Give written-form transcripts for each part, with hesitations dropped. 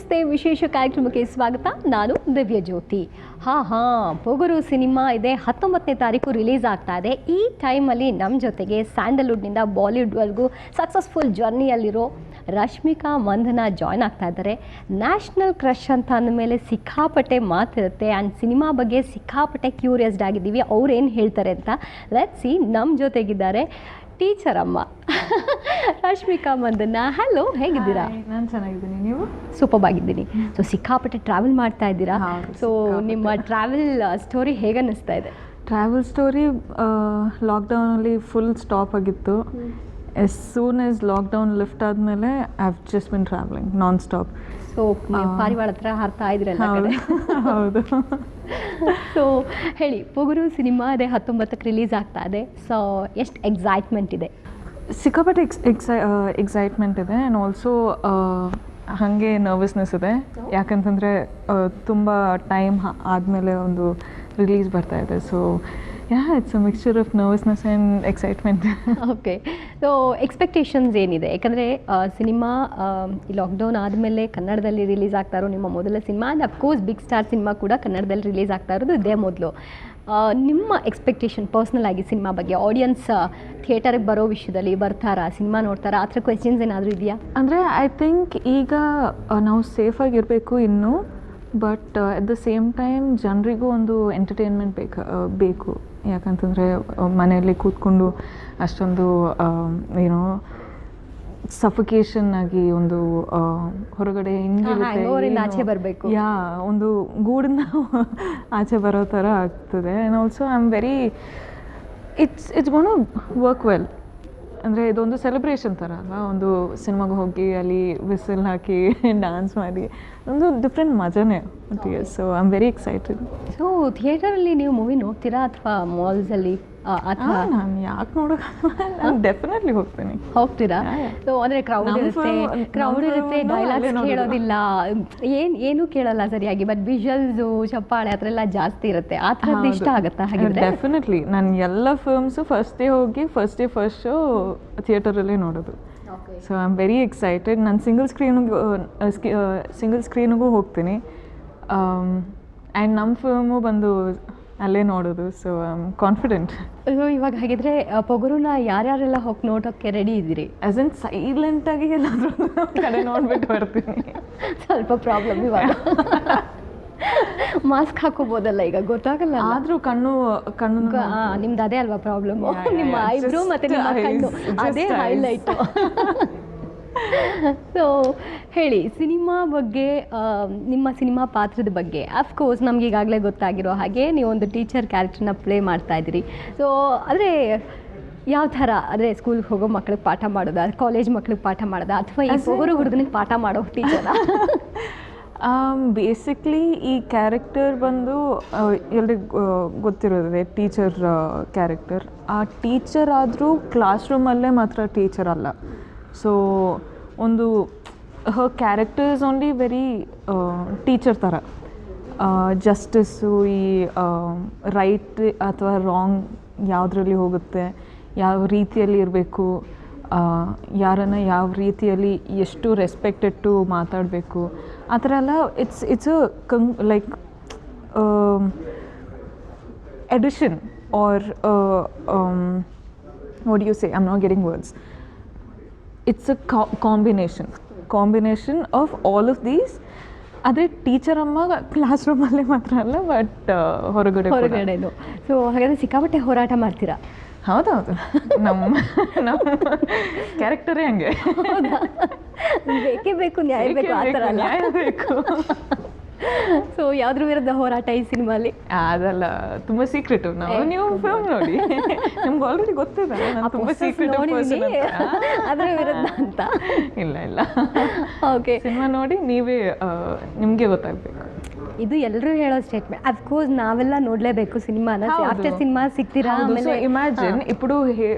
ನಮಸ್ತೆ, ವಿಶೇಷ ಕಾರ್ಯಕ್ರಮಕ್ಕೆ ಸ್ವಾಗತ. ನಾನು ದಿವ್ಯ ಜ್ಯೋತಿ. ಪೊಗರು ಸಿನಿಮಾ ಇದೆ, 19ನೇ ತಾರೀಕು ರಿಲೀಸ್ ಆಗ್ತಾ ಇದೆ. ಈ ಟೈಮಲ್ಲಿ ನಮ್ಮ ಜೊತೆಗೆ ಸ್ಯಾಂಡಲ್ವುಡ್ನಿಂದ ಬಾಲಿವುಡ್ವರೆಗೂ ಸಕ್ಸಸ್ಫುಲ್ ಜರ್ನಿಯಲ್ಲಿರೋ ರಶ್ಮಿಕಾ ಮಂದನ ಜಾಯ್ನ್ ಆಗ್ತಾ ಇದ್ದಾರೆ. ನ್ಯಾಷನಲ್ ಕ್ರಶ್ ಅಂತ ಅಂದಮೇಲೆ ಸಿಕ್ಕಾಪಟ್ಟೆ ಮಾತಿರುತ್ತೆ ಆ್ಯಂಡ್ ಸಿನಿಮಾ ಬಗ್ಗೆ ಸಿಕ್ಕಾಪಟ್ಟೆ ಕ್ಯೂರಿಯಸ್ಡ್ ಆಗಿದ್ದೀವಿ. ಅವ್ರೇನು ಹೇಳ್ತಾರೆ ಅಂತ ಲೆಟ್ಸ್ ಸಿ. ನಮ್ಮ ಜೊತೆಗಿದ್ದಾರೆ ಟೀಚರ್ ಅಮ್ಮ ರಶ್ಮಿಕಾ ಮಂದನ. ಹಲೋ, ಹೇಗಿದ್ದೀರಾ? ನಾನು ಚೆನ್ನಾಗಿದ್ದೀನಿ, ನೀವು? ಸೂಪರ್ ಆಗಿದ್ದೀನಿ. ಸೊ ಸಿಕ್ಕಾಪಟ್ಟೆ ಟ್ರಾವೆಲ್ ಮಾಡ್ತಾ ಇದ್ದೀರಾ. ಸೊ ನಿಮ್ಮ ಟ್ರಾವೆಲ್ ಸ್ಟೋರಿ ಹೇಗೆ ಅನ್ನಿಸ್ತಾ ಇದೆ? ಟ್ರಾವೆಲ್ ಸ್ಟೋರಿ ಲಾಕ್ಡೌನಲ್ಲಿ ಫುಲ್ ಸ್ಟಾಪ್ ಆಗಿತ್ತು. As soon as lockdown lift ಆದಮೇಲೆ I have just been travelling non stop. So ಪಾರಿವಾಳ ಹತ್ರ ಹಾರ್ತಾ ಇದ್ರಲ್ಲ. ಹೌದು. ಸೊ ಹೇಳಿ, ಪೊಗರು ಸಿನಿಮಾ ಅದೇ 19ಕ್ಕೆ ರಿಲೀಸ್ ಆಗ್ತಾ ಇದೆ. ಸೊ ಎಷ್ಟು ಎಕ್ಸೈಟ್ಮೆಂಟ್ ಇದೆ? ಸಿಕ್ಕಾಪಟ್ಟೆ ಎಕ್ಸೈಟ್ಮೆಂಟ್ ಇದೆ ಆ್ಯಂಡ್ ಆಲ್ಸೋ ಹಾಗೆ ನರ್ವಸ್ನೆಸ್ ಇದೆ. ಯಾಕಂತಂದರೆ ತುಂಬ ಟೈಮ್ ಆದಮೇಲೆ ಒಂದು ರಿಲೀಸ್ ಬರ್ತಾ ಇದೆ. So it's a mixture of nervousness and excitement. Okay. So expectations ಏನಿದೆ? ಯಾಕಂದರೆ ಸಿನಿಮಾ ಈ ಲಾಕ್ಡೌನ್ ಆದಮೇಲೆ ಕನ್ನಡದಲ್ಲಿ ರಿಲೀಸ್ ಆಗ್ತಾ ಇರೋ ನಿಮ್ಮ ಮೊದಲ cinema and of course big star cinema ಕೂಡ ಕನ್ನಡದಲ್ಲಿ ರಿಲೀಸ್ ಆಗ್ತಾ ಇರೋದು ಇದೇ ಮೊದಲು. ನಿಮ್ಮ ಎಕ್ಸ್ಪೆಕ್ಟೇಷನ್ ಪರ್ಸ್ನಲ್ ಆಗಿ ಸಿನಿಮಾ ಬಗ್ಗೆ, ಆಡಿಯನ್ಸ್ ಥಿಯೇಟರ್ಗೆ ಬರೋ ವಿಷಯದಲ್ಲಿ ಬರ್ತಾರಾ, ಸಿನಿಮಾ ನೋಡ್ತಾರಾ, ಆ ಥರ ಕ್ವೆಶ್ಚನ್ಸ್ ಏನಾದರೂ ಇದೆಯಾ? ಅಂದರೆ ಐ ಥಿಂಕ್ ಈಗ ನಾವು ಸೇಫಾಗಿರಬೇಕು ಇನ್ನೂ, but at the same time ಜನರಿಗೂ ಒಂದು ಎಂಟರ್ಟೈನ್ಮೆಂಟ್ ಬೇಕು. ಯಾಕಂತಂದರೆ ಮನೆಯಲ್ಲಿ ಕೂತ್ಕೊಂಡು ಅಷ್ಟೊಂದು ಏನೋ ಸಫಿಕೇಶನ್ ಆಗಿ ಒಂದು ಹೊರಗಡೆ ಆಚೆ ಬರಬೇಕು, ಒಂದು ಗೂಡಿನ ಆಚೆ ಬರೋ ಥರ ಆಗ್ತದೆ. And also I am very it's gonna work well. ಅಂದರೆ ಇದೊಂದು ಸೆಲೆಬ್ರೇಷನ್ ಥರ ಅಲ್ವಾ, ಒಂದು ಸಿನಿಮಾಗೆ ಹೋಗಿ ಅಲ್ಲಿ ವಿಸಿಲ್ ಹಾಕಿ ಡ್ಯಾನ್ಸ್ ಮಾಡಿ ಒಂದು ಡಿಫ್ರೆಂಟ್ ಮಜಾನೇ ಒಟ್ಟಿಗೆ. So I am very excited. So ಥಿಯೇಟರಲ್ಲಿ ನೀವು ಮೂವಿ ನೋಡ್ತೀರಾ ಅಥವಾ ಮಾಲ್ಸಲ್ಲಿ? ನಾನು ಯಾಕೆ ನೋಡೋಕ್ಕಾಗಲ್ಲ, ನಾನು ಡೆಫಿನೆಟ್ಲಿ ಹೋಗ್ತೀರಾ? ಸೊ ಅಂದರೆ ಕ್ರೌಡ್ ಇರುತ್ತೆ, ಡೈಲಾಗ್ಸ್ ಕೇಳೋದಿಲ್ಲ, ಏನೂ ಕೇಳಲ್ಲ ಸರಿಯಾಗಿ, ಬಟ್ ವಿಜುವಲ್ಸು ಚಪ್ಪಾಳೆ ಆ ಥರ ಎಲ್ಲ ಜಾಸ್ತಿ ಇರುತ್ತೆ. ಆ ಥರದ್ದು ಇಷ್ಟ ಆಗುತ್ತಾ? ಹಾಗಿದ್ರೆ ಡೆಫಿನೆಟ್ಲಿ ನಾನು ಎಲ್ಲ ಫಿಲ್ಮ್ಸು ಫಸ್ಟ್ ಡೇ ಹೋಗಿ ಫಸ್ಟ್ ಶೋ ಥಿಯೇಟರಲ್ಲೇ ನೋಡೋದು. So I am very excited. ನಾನು ಸಿಂಗಲ್ ಸ್ಕ್ರೀನಿಗೂ ಹೋಗ್ತೀನಿ ಆ್ಯಂಡ್ ನಮ್ಮ ಫಿಲ್ಮು ಬಂದು ಅಲ್ಲೇ ನೋಡೋದು. So I am confident. ಇವಾಗ ಹಾಗಿದ್ರೆ ಪೊಗರುನ ಯಾರ್ಯಾರೆಲ್ಲ ಹೋಗಿ ನೋಡೋಕ್ಕೆ ರೆಡಿ ಇದ್ದೀರಿ? ಆ್ಯಸ್ ಎನ್ ಸೈಲೆಂಟಾಗಿ ಎಲ್ಲಾದರೂ ಕಡೆ ನೋಡ್ಬಿಟ್ಟು ಬರ್ತೀನಿ. ಸ್ವಲ್ಪ ಪ್ರಾಬ್ಲಮ್ ಇವಾಗ. ಮಾಸ್ಕ್ ಹಾಕೋಬೋದಲ್ಲ, ಈಗ ಗೊತ್ತಾಗಲ್ಲ. ಆದರೂ ಕಣ್ಣು ನಿಮ್ದು ಅದೇ ಅಲ್ವಾ ಪ್ರಾಬ್ಲಮ್ಮು? ನಿಮ್ಮ ಐಬ್ರೋ ಮತ್ತು ನಿಮ್ಮ ಕಣ್ಣು ಅದೇ ಹೈಲೈಟು. ಸೊ ಹೇಳಿ, ಸಿನಿಮಾ ಬಗ್ಗೆ, ನಿಮ್ಮ ಸಿನಿಮಾ ಪಾತ್ರದ ಬಗ್ಗೆ. ಅಫ್ಕೋರ್ಸ್ ನಮ್ಗೆ ಈಗಾಗಲೇ ಗೊತ್ತಾಗಿರೋ ಹಾಗೆ ನೀವೊಂದು ಟೀಚರ್ ಕ್ಯಾರೆಕ್ಟರ್ನ ಪ್ಲೇ ಮಾಡ್ತಾ ಇದ್ದೀರಿ. ಸೊ ಆದರೆ ಯಾವ ಥರ, ಅಂದರೆ ಸ್ಕೂಲ್ಗೆ ಹೋಗೋ ಮಕ್ಳಿಗೆ ಪಾಠ ಮಾಡೋದಾ, ಕಾಲೇಜ್ ಮಕ್ಳಿಗೆ ಪಾಠ ಮಾಡೋದಾ, ಅಥವಾ ಈ ಪೊಗರು ಹುಡುಗನಿಗೆ ಪಾಠ ಮಾಡೋ ಟೀಚರಾ? ಬೇಸಿಕ್ಲಿ ಈ ಕ್ಯಾರೆಕ್ಟರ್ ಬಂದು ಎಲ್ರಿಗೂ ಗೊತ್ತಿರೋದೆ ಟೀಚರ್ ಕ್ಯಾರೆಕ್ಟರ್. ಆ ಟೀಚರ್ ಆದರೂ ಕ್ಲಾಸ್ ರೂಮಲ್ಲೇ ಮಾತ್ರ ಟೀಚರ್ ಅಲ್ಲ. ಸೊ ಒಂದು her character is only very teacher ಥರ. ಜಸ್ಟಿಸ್ಸು, ಈ ರೈಟ್ ಅಥವಾ ರಾಂಗ್ ಯಾವುದರಲ್ಲಿ ಹೋಗುತ್ತೆ, ಯಾವ ರೀತಿಯಲ್ಲಿ ಇರಬೇಕು, ಯಾರನ್ನು ಯಾವ ರೀತಿಯಲ್ಲಿ ಎಷ್ಟು ರೆಸ್ಪೆಕ್ಟ್ ಇಟ್ಟು ಮಾತಾಡಬೇಕು, ಆ ಥರ ಎಲ್ಲ it's like edition or what you say, I am not getting words. It's a combination of all of these. ಅದೇ ಟೀಚರ್ ಅಮ್ಮ ಕ್ಲಾಸ್ ರೂಮಲ್ಲೇ ಮಾತ್ರ ಅಲ್ಲ, ಬಟ್ ಹೊರಗಡೆನು. ಸೊ ಹಾಗಾದರೆ ಸಿಕ್ಕಾಪಟ್ಟೆ ಹೋರಾಟ ಮಾಡ್ತೀರಾ? ಹೌದೌದು, ನಮ್ಮ ಕ್ಯಾರೆಕ್ಟರೇ ಹಂಗೆ. ಬೇಕೇ ಬೇಕು, ನ್ಯಾಯ ಬೇಕು, ಆ ಥರ ನ್ಯಾಯ ಬೇಕು. ಸೊ ಯಾವ್ದ್ರ ವಿರುದ್ಧ ಹೋರಾಟ ಈ ಸಿನಿಮಾಲಿ? ಅದೆಲ್ಲ ತುಂಬ ಸೀಕ್ರೆಟು. ನೀವು ಫಿಲ್ಮ್ ನೋಡಿ, ನಿಮ್ಗೆ ಆಲ್ರೆಡಿ ಗೊತ್ತಿದೆ ನಾನು ತುಂಬ ಸೀಕ್ರೆಟ್ ಅದರ ವಿರುದ್ಧ ಅಂತ. ಇಲ್ಲ, ಓಕೆ, ಸಿನಿಮಾ ನೋಡಿ ನೀವೇ ನಿಮಗೆ ಗೊತ್ತಾಗಬೇಕು. ಇದು ಎಲ್ಲರೂ ಹೇಳೋ ಸ್ಟೇಟ್ಮೆಂಟ್. ಅಫ್ಕೋರ್ಸ್ ನಾವೆಲ್ಲ ನೋಡಲೇಬೇಕು ಸಿನಿಮಾನ. ಆಫ್ಟರ್ ಸಿನಿಮಾ ಸಿಗ್ತೀರಾ? ಆಮೇಲೆ ಇಮ್ಯಾಜಿನ್ ఇప్పుడు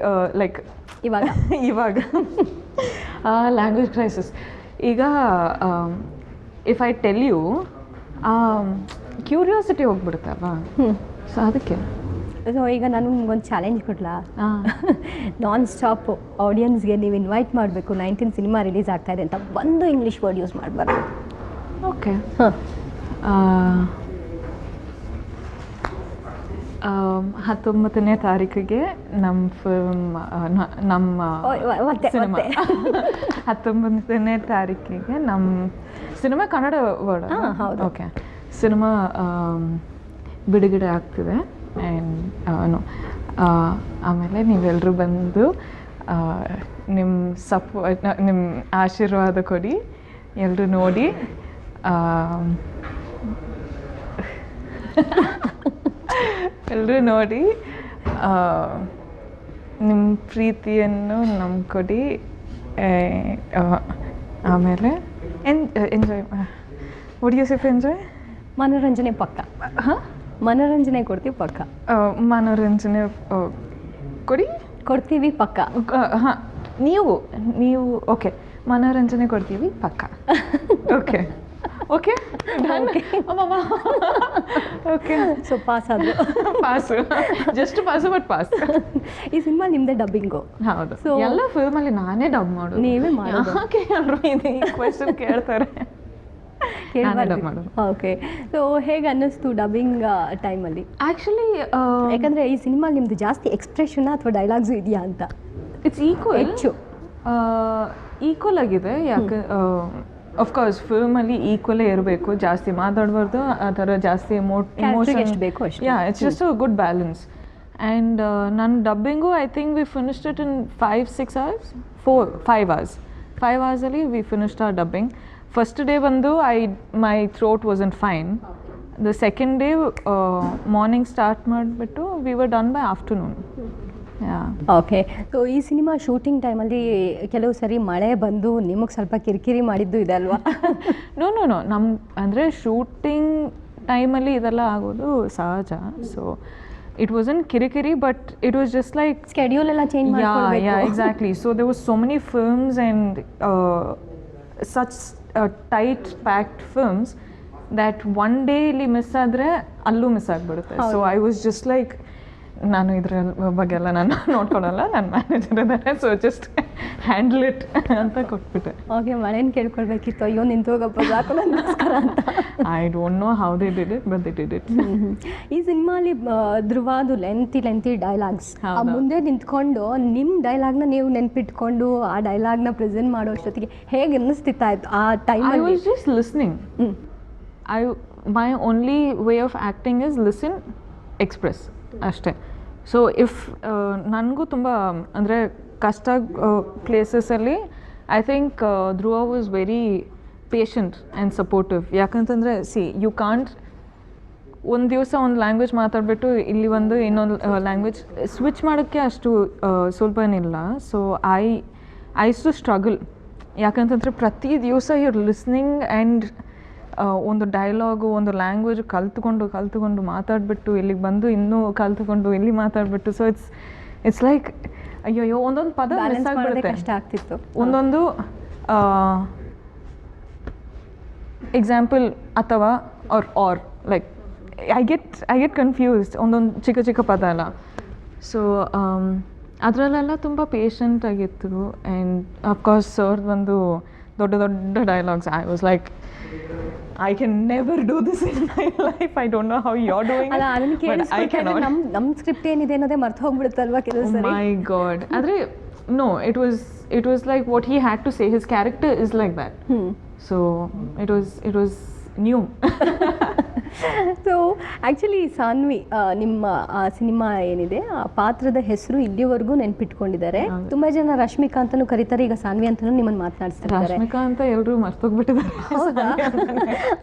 ಲೈಕ್ ಇವಾಗ ಲ್ಯಾಂಗ್ವೇಜ್ ಕ್ರೈಸಿಸ್. ಈಗ if I tell you curiosity ಹೋಗ್ಬಿಡುತ್ತಲ್ವಾ, ಸೊ ಅದಕ್ಕೆ. ಸೊ ಈಗ ನಾನು ನಿಮ್ಗೊಂದು ಚಾಲೆಂಜ್ ಕೊಡ್ಲಾ? ನಾನ್ ಸ್ಟಾಪ್ ಆಡಿಯನ್ಸ್ಗೆ ನೀವು ಇನ್ವೈಟ್ ಮಾಡಬೇಕು. 19 ಸಿನಿಮಾ ರಿಲೀಸ್ ಆಗ್ತಾ ಇದೆ ಅಂತ ಒಂದು ಇಂಗ್ಲೀಷ್ ವರ್ಡ್ ಯೂಸ್ ಮಾಡಬಾರ್ದು. ಓಕೆ ಹಾಂ 19ನೇ ತಾರೀಕಿಗೆ ನಮ್ಮ ಫಿಲ್ಮ್ ನಮ್ಮ ಮತ್ತೆ ಸಿನಿಮಾ 19ನೇ ತಾರೀಕಿಗೆ ನಮ್ಮ ಸಿನಿಮಾ ಕನ್ನಡ ವರ್ಡ್ ಹೌದು. ಓಕೆ ಸಿನಿಮಾ ಬಿಡುಗಡೆ ಆಗ್ತಿದೆ ಆ್ಯಂಡ್ ಆಮೇಲೆ ನೀವೆಲ್ಲರೂ ಬಂದು ನಿಮ್ಮ ಆಶೀರ್ವಾದ ಕೊಡಿ, ಎಲ್ಲರೂ ನೋಡಿ ಎಲ್ಲರೂ ನೋಡಿ ನಿಮ್ಮ ಪ್ರೀತಿಯನ್ನು ನಮ್ಗೆ ಕೊಡಿ. ಆಮೇಲೆ ಎಂಜಾಯ್ ವುಡ್ ಯು ಸಿಫ್ ಎಂಜಾಯ್ ಮನೋರಂಜನೆ ಪಕ್ಕ. ಹಾಂ ಮನೋರಂಜನೆ ಕೊಡ್ತೀವಿ ಪಕ್ಕ. ಮನೋರಂಜನೆ ಕೊಡ್ತೀವಿ ಪಕ್ಕ. ಹಾಂ ನೀವು ಓಕೆ ಮನೋರಂಜನೆ ಕೊಡ್ತೀವಿ ಪಕ್ಕ. Okay okay okay so pass ಆದರು. Pass, just pass but pass. ಈ ಸಿನಿಮಾ ನಿಮ್ಮದೇ ಡಬ್ಬಿಂಗು? ಹೌದು. So- ಎಲ್ಲ ಫಿಲ್ಮಲ್ಲಿ ನಾನೇ ಡಬ್ ಮಾಡೋದು. ನೀವೇ ಮಾಡೋದು? ಯಾಕೆ ಎಲ್ಲರೂ ಇದು ಈ ಕ್ವೆಶ್ಚನ್ ಕೇಳ್ತಾರೆ? ನಾನೇ ಡಬ್ ಮಾಡೋದು. ಓಕೆ. ಸೊ ಹೇಗೆ ಅನ್ನಿಸ್ತು ಡಬ್ಬಿಂಗ್ ಟೈಮಲ್ಲಿ? ಆ್ಯಕ್ಚುಲಿ ಯಾಕಂದರೆ ಈ ಸಿನಿಮಾ ನಿಮ್ಮದು ಜಾಸ್ತಿ ಎಕ್ಸ್ಪ್ರೆಷನ್ ಅಥವಾ ಡೈಲಾಗ್ಸು ಇದೆಯಾ ಅಂತ? ಇಟ್ಸ್ ಈಕ್ವಲ್, ಹೆಚ್ಚು ಈಕ್ವಲ್ ಆಗಿದೆ. ಯಾಕೆ ಅಫ್ಕೋರ್ಸ್ ಫಿಲ್ಮಲ್ಲಿ ಈಕ್ವಲೇ ಇರಬೇಕು, ಜಾಸ್ತಿ ಮಾತಾಡಬಾರ್ದು, ಆ ಥರ ಜಾಸ್ತಿ Character ಎಷ್ಟು ಬೇಕೋ ಅಷ್ಟು. Yeah it's just a good balance. And ನನ್ನ dubbing I think we finished it in 5-6 hours, 5 hours. 5 hoursಲ್ಲಿ we finished our dubbing. First day ಬಂದು my throat wasn't fine. The second day morning start ಮಾಡಿಬಿಟ್ಟು we were done by afternoon. Yeah okay. So ಈ cinema shooting ಟೈಮಲ್ಲಿ ಕೆಲವು ಸರಿ ಮಳೆ ಬಂದು ನಿಮಗೆ ಸ್ವಲ್ಪ ಕಿರಿಕಿರಿ ಮಾಡಿದ್ದು ಇದೆ ಅಲ್ವಾ? ನೋ ಅಂದರೆ ಶೂಟಿಂಗ್ ಟೈಮಲ್ಲಿ ಇದೆಲ್ಲ ಆಗೋದು ಸಹಜ. ಸೊ ಇಟ್ ವಾಸಂಟ್ ಕಿರಿಕಿರಿ, but it was just like schedule ಎಲ್ಲ ಚೇಂಜ್ ಮಾಡ್ಕೊಳ್ಬೇಕು. Yeah, exactly. So there was so many films and such tight packed films that one day ಇಲ್ಲಿ ಮಿಸ್ ಆದರೆ ಅಲ್ಲೂ ಮಿಸ್ ಆಗಿಬಿಡುತ್ತೆ. So I was just like ನಾನು ಇದ್ರ ಬಗ್ಗೆ ಎಲ್ಲ ನಾನು ನೋಡ್ಕೊಳಲ್ಲ, ನನ್ನ ಮ್ಯಾನೇಜರ್ ಇದ್ದಾರೆ, ಸೊ ಜಸ್ಟ್ ಹ್ಯಾಂಡಲ್ ಇಟ್ ಅಂತ ಕೊಟ್ಬಿಟ್ಟೆ. ಓಕೆ. ಮಳೆನ ಕೇಳ್ಕೊಳ್ಬೇಕಿತ್ತು, ಅಯ್ಯೋ ನಿಂತೋಗಪ್ಪ ಸಾಕು ನಮಸ್ಕಾರ ಅಂತ. I don't know how they did it, but they did it. ಈ ಸಿನಿಮಾಲಿ ಧ್ರುವದು ಲೆಂತಿ ಡೈಲಾಗ್ಸ್, ಹೌದು. ಮುಂದೆ ನಿಂತ್ಕೊಂಡು ನಿಮ್ಮ ಡೈಲಾಗ್ನ ನೀವು ನೆನ್ಪಿಟ್ಕೊಂಡು ಆ ಡೈಲಾಗ್ನ ಪ್ರೆಸೆಂಟ್ ಮಾಡೋ ಅಷ್ಟೊತ್ತಿಗೆ ಹೇಗೆ ಅನ್ನಿಸ್ತಿತ್ತಾಯ್ತು ಆ I ಟೈಮಲ್ಲಿ? was just listening. My only way of acting is listen, express ಅಷ್ಟೇ. ಸೊ ಇಫ್ ನನಗೂ ತುಂಬ ಅಂದರೆ ಕಷ್ಟ ಪ್ಲೇಸಸಲ್ಲಿ I think Dhruva was very patient and supportive. ಯಾಕಂತಂದರೆ ಯು ಕಾಂಟ್ ಒಂದು ದಿವಸ ಒಂದು ಲ್ಯಾಂಗ್ವೇಜ್ ಮಾತಾಡಿಬಿಟ್ಟು ಇಲ್ಲಿ ಒಂದು ಇನ್ನೊಂದು ಲ್ಯಾಂಗ್ವೇಜ್ ಸ್ವಿಚ್ ಮಾಡೋಕ್ಕೆ ಅಷ್ಟು ಸ್ವಲ್ಪ ಏನಿಲ್ಲ. So I too struggle. ಯಾಕಂತಂದರೆ ಪ್ರತಿ ದಿವಸ ಯುರ್ ಲಿಸ್ನಿಂಗ್ ಆ್ಯಂಡ್ ಒಂದು ಡೈಲಾಗು, ಒಂದು ಲ್ಯಾಂಗ್ವೇಜ್ ಕಲ್ತ್ಕೊಂಡು ಮಾತಾಡಿಬಿಟ್ಟು ಇಲ್ಲಿಗೆ ಬಂದು ಇನ್ನೂ ಕಲ್ತ್ಕೊಂಡು ಇಲ್ಲಿ ಮಾತಾಡಿಬಿಟ್ಟು, ಸೊ ಇಟ್ಸ್ ಲೈಕ್ ಅಯ್ಯೋ ಒಂದೊಂದು ಪದ ಮಿಸ್ ಆಗಿಬಿಡುತ್ತೆ. ಕಷ್ಟ ಆಗ್ತಿತ್ತು. ಒಂದೊಂದು ಎಕ್ಸಾಂಪಲ್ ಅಥವಾ are like I get confused ಒಂದೊಂದು ಚಿಕ್ಕ ಪದ ಎಲ್ಲ. ಸೊ ಅದರಲ್ಲೆಲ್ಲ ತುಂಬ ಪೇಷಂಟ್ ಆಗಿತ್ತು. ಆ್ಯಂಡ್ ಅಫ್ಕೋರ್ಸ್ ಸರ್ ಒಂದು ದೊಡ್ಡ dialogues. I was like I can never do this in my life. I don't know how you're doing ಅಲ್ಲ, ಅದನ್ನ it, but I cannot. ನಮ್ಮ ಸ್ಕ್ರಿಪ್ಟ್ ಏನಿದೆ ಅನ್ನೋದೇ ಮರ್ತು ಹೋಗ್ಬಿಡುತ್ತಲ್ವಾ ಕೆಲವು Oh ಸರಿ? my God. Adre, no, it was like what he had to say. His character is like that. So it was new. So actually Saanvi ನಿಮ್ಮ ಆ ಸಿನಿಮಾ ಏನಿದೆ ಆ ಪಾತ್ರದ ಹೆಸರು ಇಲ್ಲಿವರೆಗೂ ನೆನ್ಪಿಟ್ಕೊಂಡಿದ್ದಾರೆ. ತುಂಬ ಜನ ರಶ್ಮಿಕಾ ಅಂತಲೂ ಕರೀತಾರೆ, ಈಗ ಸಾನ್ವಿ ಅಂತಲೂ ನಿಮ್ಮನ್ನು ಮಾತನಾಡಿಸ್ತಿದ್ದಾರೆ. ರಶ್ಮಿಕಾ ಅಂತ ಎಲ್ಲರೂ ಮರ್ತೋಗ್ಬಿಟ್ಟಿದ್ದಾರೆ. ಹೌದಾ?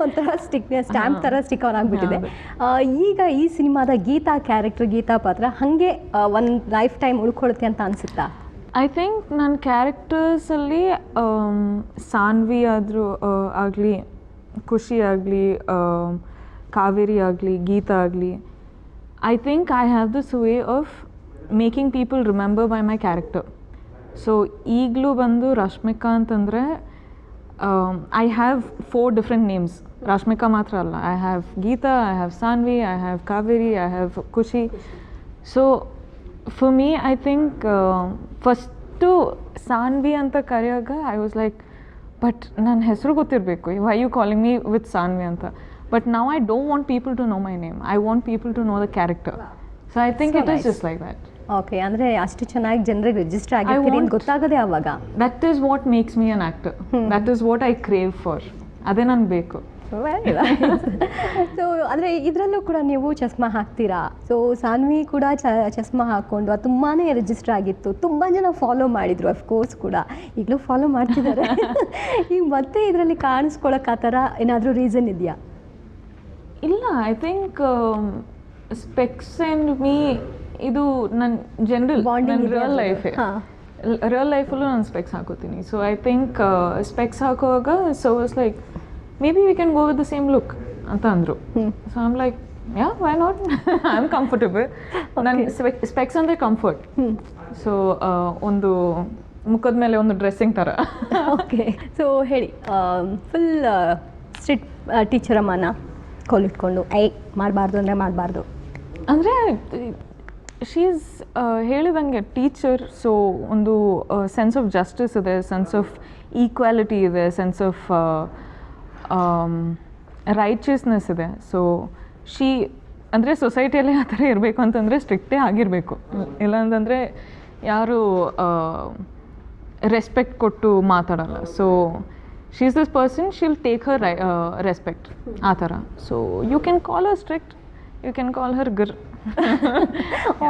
ಒಂಥರ ಸ್ಟ್ಯಾಂಪ್ ಥರ ಸ್ಟಿಕ್ ಆನ್ ಆಗಿಬಿಟ್ಟಿದೆ. ಈಗ ಈ ಸಿನಿಮಾದ ಗೀತಾ ಪಾತ್ರ ಹಾಗೆ ಒಂದು ಲೈಫ್ ಟೈಮ್ ಉಳ್ಕೊಳುತ್ತೆ ಅಂತ ಅನಿಸುತ್ತಾ? ಐ ಥಿಂಕ್ ನನ್ನ ಕ್ಯಾರೆಕ್ಟರ್ಸಲ್ಲಿ ಸಾನ್ವಿ ಆಗಲಿ, ಖುಷಿ ಆಗಲಿ, ಕಾವೇರಿ ಆಗಲಿ, ಗೀತಾ ಆಗಲಿ, I think I have this way of making people remember by my character. So ಈಗಲೂ ಬಂದು ರಶ್ಮಿಕಾ ಅಂತಂದರೆ I have 4 different names. Rashmika ಮಾತ್ರ ಅಲ್ಲ, I have Geeta, I have Sanvi, I have Kaveri, I have Khushi. So for me I think first Sanvi ಅಂತ ಕರೆಯುವಾಗ I was like but ನನ್ನ ಹೆಸರು ಗೊತ್ತಿರಬೇಕು, why you calling me with Sanvi ಅಂತ. But now I don't want people to know my name, I want people to know the character. So I think it is just like that. Okay, ಅಂದರೆ ಅಷ್ಟು ಚೆನ್ನಾಗಿ ಜನರಿಗೆ register ಆಗಿರ್ತೀರಿ ಅಂತ ಗೊತ್ತಾಗೋದೇ ಆವಾಗ. That is what makes me an actor, that is what I crave for, ಅದೇ ನನಗೆ ಬೇಕು. ಸೊ ಅಂದರೆ ಇದರಲ್ಲೂ ಕೂಡ ನೀವು ಚಸ್ಮಾ ಹಾಕ್ತೀರಾ. ಸೊ ಸಾನ್ವಿ ಕೂಡ ಚಸ್ಮಾ ಹಾಕ್ಕೊಂಡು ಅದು ತುಂಬಾ ರಿಜಿಸ್ಟರ್ ಆಗಿತ್ತು, ತುಂಬ ಜನ ಫಾಲೋ ಮಾಡಿದರು ಅಫ್ಕೋರ್ಸ್ ಕೂಡ, ಈಗಲೂ ಫಾಲೋ ಮಾಡ್ತಿದ್ದಾರೆ. ಈಗ ಮತ್ತೆ ಇದರಲ್ಲಿ ಕಾಣಿಸ್ಕೊಳಕ್ಕೆ ಆ ಥರ ಏನಾದರೂ ರೀಸನ್ ಇದೆಯಾ? ಇಲ್ಲ, I think specs and me ಇದು ನನ್ನ ಜನರಲ್ ರಿಯಲ್ ಲೈಫಲ್ಲೂ ನಾನು ಸ್ಪೆಕ್ಸ್ ಹಾಕೋತೀನಿ. ಸೊ ಐ ಥಿಂಕ್ ಸ್ಪೆಕ್ಸ್ ಹಾಕುವಾಗ so it's like maybe we can go with the same look ಅಂತ ಅಂದರು. So I'm like yeah, why not, I am comfortable. ನನ್ನ specs ಅಂದರೆ ಕಂಫರ್ಟ್. ಸೊ ಒಂದು ಮುಖದ ಮೇಲೆ ಒಂದು ಡ್ರೆಸ್ಸಿಂಗ್ ಥರ. ಓಕೆ, ಸೊ ಹೇಳಿ, ಫುಲ್ ಸ್ಟ್ರಿಕ್ಟ್ ಟೀಚರ್ ಅಮ್ಮನ ಕೋಲಿಟ್ಕೊಂಡು ಮಾಡಬಾರ್ದು ಅಂದರೆ ಮಾಡಬಾರ್ದು ಅಂದರೆ ಶೀ ಈಸ್ ಹೇಳಿದಂಗೆ ಟೀಚರ್. ಸೊ ಒಂದು ಸೆನ್ಸ್ ಆಫ್ ಜಸ್ಟಿಸ್ ಇದೆ, ಸೆನ್ಸ್ ಆಫ್ ಈಕ್ವಾಲಿಟಿ ಇದೆ, ಸೆನ್ಸ್ ಆಫ್ ರೈಚಿಯಸ್ನೆಸ್ ಇದೆ. ಸೊ ಶೀ ಅಂದರೆ ಸೊಸೈಟಿಯಲ್ಲಿ ಆ ಥರ ಇರಬೇಕು ಅಂತಂದರೆ ಸ್ಟ್ರಿಕ್ಟೇ ಆಗಿರಬೇಕು, ಇಲ್ಲಾಂತಂದರೆ ಯಾರು ರೆಸ್ಪೆಕ್ಟ್ ಕೊಟ್ಟು ಮಾತಾಡಲ್ಲ. So she is this person, she'll take her respect ಆ ಥರ. So you can call her strict, you can call her grr.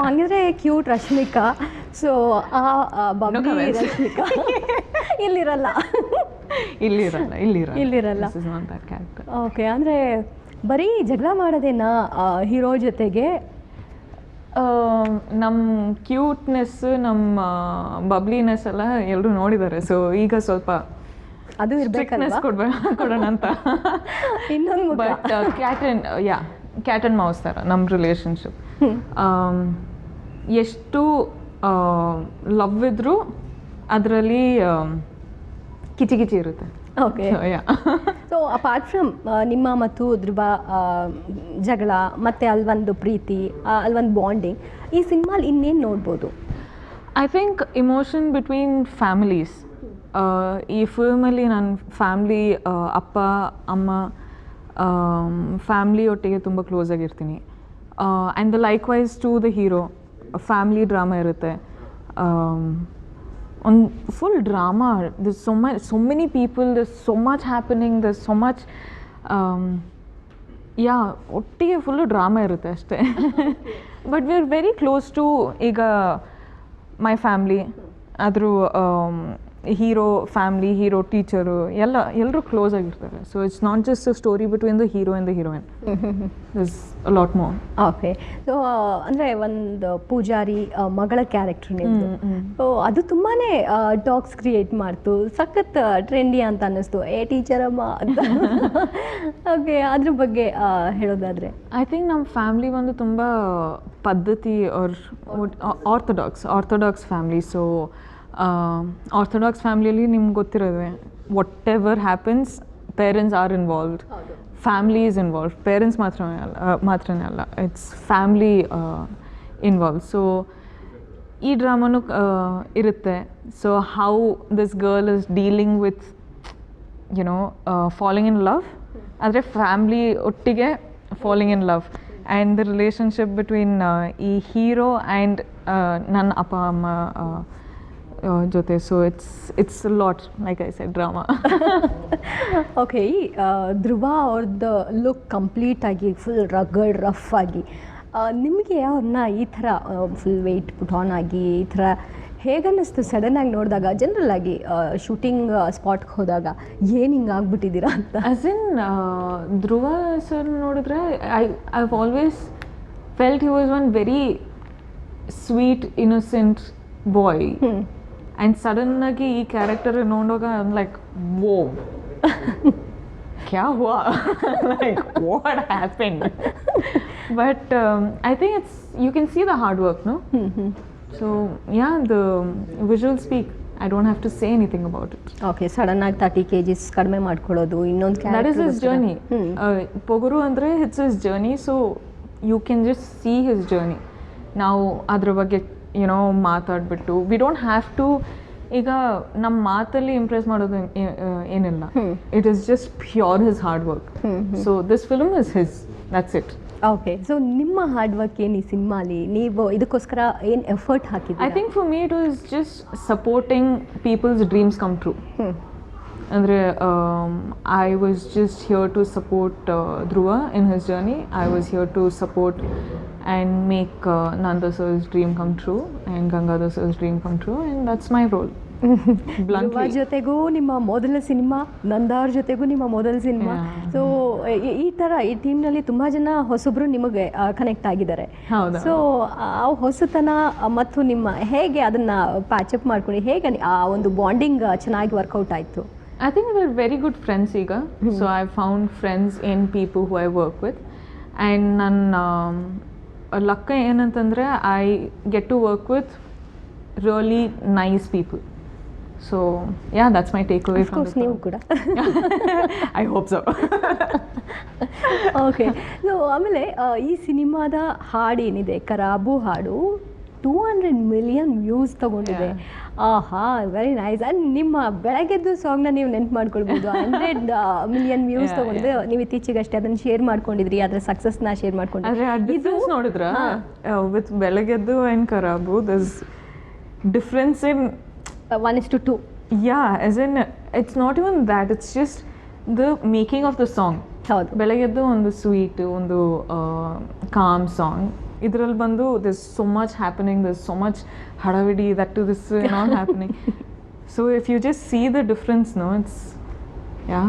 ಹಂಗಿದ್ರೆ ಕ್ಯೂಟ್ ರಶ್ಮಿಕಾ. ಸೊ ಆ ಬಬ್ಲಿ ರಶ್ಮಿಕಾ ಇಲ್ಲಿರಲ್ಲ. ಓಕೆ, ಅಂದರೆ ಬರೀ ಜಗಳ ಮಾಡೋದೇನಾ ಹೀರೋ ಜೊತೆಗೆ? ನಮ್ಮ ಕ್ಯೂಟ್ನೆಸ್, ನಮ್ಮ ಬಬ್ಲಿನೆಸ್ ಎಲ್ಲ ಎಲ್ಲರೂ ನೋಡಿದ್ದಾರೆ. ಸೊ ಈಗ ಸ್ವಲ್ಪ ಅದು ಇರಬೇಕಲ್ವಾ, ಕೊಡೋಣ ಅಂತ. ಇನ್ನೊಂದು ಬಟ್ ಕ್ಯಾಟ್ ಆ್ಯಂಡ್ ಮೌಸ್ ಥರ ನಮ್ಮ ರಿಲೇಷನ್ಶಿಪ್. ಎಷ್ಟು ಲವ್ ಇದ್ರೂ ಅದರಲ್ಲಿ ಕಿಚಿ ಇರುತ್ತೆ. ಓಕೆ, ಸೊ ಅಪಾರ್ಟ್ ಫ್ರಮ್ ನಿಮ್ಮ ಮತ್ತು ಧ್ರುವ ಜಗಳ ಮತ್ತು ಅಲ್ಲೊಂದು ಪ್ರೀತಿ, ಅಲ್ಲೊಂದು ಬಾಂಡಿಂಗ್, ಈ ಸಿನಿಮಾಲಿ ಇನ್ನೇನು ನೋಡ್ಬೋದು? I think emotion between families. ಈ ಫಿಲ್ಮಲ್ಲಿ ನನ್ನ ಫ್ಯಾಮ್ಲಿ, ಅಪ್ಪ ಅಮ್ಮ ಫ್ಯಾಮ್ಲಿ ಒಟ್ಟಿಗೆ ತುಂಬ ಕ್ಲೋಸ್ ಆಗಿರ್ತೀನಿ. And the likewise to the hero, family drama ಇರುತ್ತೆ. ಒಂದು full drama, this so many people, there's so much happening, there's so much ಒಟ್ಟಿಗೆ ಫುಲ್ಲು ಡ್ರಾಮಾ ಇರುತ್ತೆ ಅಷ್ಟೇ. But we are very close to ಈಗ my family, ಆದರೂ hero family, hero teacher ಎಲ್ಲರೂ close ಆಗಿರ್ತಾರೆ. So it's not just a story between the hero and the heroine, this a lot more. Okay, so ಅಂದರೆ ಒಂದು ಪೂಜಾರಿ ಮಗಳ character ನಿಮ್ಮದು. So ಅದು ತುಂಬಾ ಟಾಕ್ಸ್ ಕ್ರಿಯೇಟ್ ಮಾಡ್ತು, ಸಖತ್ ಟ್ರೆಂಡಿ ಅಂತ ಅನ್ನಿಸ್ತು, ಟೀಚರಮ್ಮ ಅಂತ. ಓಕೆ, ಅದ್ರ ಬಗ್ಗೆ ಹೇಳೋದಾದರೆ? ಐ ಥಿಂಕ್ ನಮ್ಮ ಫ್ಯಾಮ್ಲಿ ಒಂದು ತುಂಬ ಪದ್ಧತಿ ಆರ್ಥೋಡಾಕ್ಸ್ ಫ್ಯಾಮ್ಲಿ. ಸೊ ಆರ್ಥೋಡಾಕ್ಸ್ ಫ್ಯಾಮ್ಲಿಯಲ್ಲಿ ನಿಮ್ಗೆ ಗೊತ್ತಿರೋದೆ, whatever happens parents are involved, family is involved, parents ಮಾತ್ರನೇ ಅಲ್ಲ, ಇಟ್ಸ್ ಫ್ಯಾಮ್ಲಿ ಇನ್ವಾಲ್ವ್. ಸೊ ಈ ಡ್ರಾಮಾನು ಇರುತ್ತೆ. So how this girl is dealing with you know falling in love, ಆದರೆ ಫ್ಯಾಮ್ಲಿ ಒಟ್ಟಿಗೆ falling in love, and the relationship between ಈ hero and ನನ್ನ ಅಪ್ಪ ಅಮ್ಮ ಜೊತೆ. So it's lot, like I said, drama. Okay, Dhruva ಅವ್ರದ್ದು ಲುಕ್ ಕಂಪ್ಲೀಟಾಗಿ ಫುಲ್ ರಗಡ್ rough ಆಗಿ, ನಿಮಗೆ ಅವ್ರನ್ನ ಈ ಥರ ಫುಲ್ ವೆಯ್ಟ್ ಪುಟ್ ಆನ್ ಆಗಿ ಈ ಥರ ಹೇಗನ್ನಿಸ್ತು ಸಡನ್ನಾಗಿ ನೋಡಿದಾಗ? ಜನರಲ್ ಆಗಿ ಶೂಟಿಂಗ್ ಸ್ಪಾಟ್ಗೆ ಹೋದಾಗ ಏನು ಹಿಂಗೆ ಆಗ್ಬಿಟ್ಟಿದ್ದೀರಾ ಅಂತ? ಆಸ್ ಇನ್ ಧ್ರುವ ಸರ್ ನೋಡಿದ್ರೆ I always felt he was one very sweet innocent boy. And ಸಡನ್ನಾಗಿ ಈ ಕ್ಯಾರೆಕ್ಟರ್ ನೋಡುವಾಗ ಐಮ್ ಲೈಕ್, ವೋ ಕ್ಯಾ ಹುವಾ, like what happened. But I think it's, you can see the hard work, no? So yeah, the visual speak, I don't have to say anything about it. Okay, ಸಡನ್ನಾಗಿ 30 kgs ಕಡಿಮೆ ಮಾಡ್ಕೊಳ್ಳೋದು, ಇನ್ನೊಂದು that is his journey. Pogaru ಅಂದರೆ it's his journey. So you can just see his journey. ನಾವು ಅದ್ರ ಬಗ್ಗೆ ಮಾತಾಡ್ಬಿಟ್ಟು, we don't have to ಈಗ ನಮ್ಮ ಮಾತಲ್ಲಿ ಇಂಪ್ರೆಸ್ ಮಾಡೋದು ಏನಿಲ್ಲ, it is just pure his hard work. So this film is his, that's it. Okay, so ನಿಮ್ಮ ಹಾರ್ಡ್ ವರ್ಕ್ ಏನು ಈ ಸಿನಿಮಾಲಿ, ನೀವು ಇದಕ್ಕೋಸ್ಕರ ಏನು ಎಫರ್ಟ್ ಹಾಕಿದ್ದೀರಾ? I think for me it was just supporting people's dreams come true. ಅಂದರೆ I was just here to support Dhruva in his journey. I was here to support and make Nanda sir's dream come true and Gangadhar sir's dream come true, and that's my role. ಧ್ರುವ ಜೊತೆಗೂ ನಿಮ್ಮ ಮೊದಲ cinema, ನಂದಾರ್ ಜೊತೆಗೂ ನಿಮ್ಮ ಮೊದಲ cinema. So ಈ ಥರ ಈ ಟೀಮ್ನಲ್ಲಿ ತುಂಬ ಜನ ಹೊಸಬ್ರು ನಿಮಗೆ ಕನೆಕ್ಟ್ ಆಗಿದ್ದಾರೆ. ಸೊ ಆ ಹೊಸತನ ಮತ್ತು ನಿಮ್ಮ ಹೇಗೆ ಅದನ್ನು ಪ್ಯಾಚಪ್ ಮಾಡ್ಕೊಂಡು ಹೇಗೆ ಆ ಒಂದು ಬಾಂಡಿಂಗ್ ಚೆನ್ನಾಗಿ ವರ್ಕೌಟ್ ಆಯಿತು? I think we're very good friends ಈಗ. So I found friends in people who I work with, and ನನ್ನ ಲಕ್ಕ ಏನಂತಂದರೆ I get to work with really nice people. So yeah, that's my takeaway from ನೀವು ಕೂಡ. I hope so. Okay, so ಆಮೇಲೆ ಈ ಸಿನಿಮಾದ ಹಾಡು ಏನಿದೆ, ಕರಾಬು ಹಾಡು 200 million ವ್ಯೂಸ್ ತಗೊಂಡಿದೆ. ಆಹಾ, ವೆರಿ ನೈಸ್. ಆ್ಯಂಡ್ ನಿಮ್ಮ ಬೆಳಗ್ಗೆದ್ದು ಸಾಂಗ್ನ ನೀವು ನೆನ್ಪು ಮಾಡ್ಕೊಳ್ಬೋದು. 100 million ವ್ಯೂಸ್ ತಗೊಂಡಿದೆ. ನೀವು ಇತ್ತೀಚೆಗಷ್ಟೇ ಅದನ್ನು ಶೇರ್ ಮಾಡ್ಕೊಂಡಿದ್ರಿ, ಅದರ ಸಕ್ಸಸ್ನ ಶೇರ್ ಮಾಡ್ಕೊಂಡಿದ್ರಿ. ಇದು ನೋಡಿದ್ರ ವಿತ್ ಬೆಳಗ್ಗೆದ್ದು and Kharabu this difference in 1:2. Yeah, as in it's not even that, it's just the making of the song. ಹೌದು, ಬೆಳಗ್ಗೆದ್ದು ಒಂದು ಸ್ವೀಟ್, ಒಂದು ಕಾಮ್ ಸಾಂಗ್. ಇದರಲ್ಲಿ ಬಂದು this so much happening, this so much ಹಡವಿಡಿ, that to this not happening. So if you just see the difference, no, it's yeah,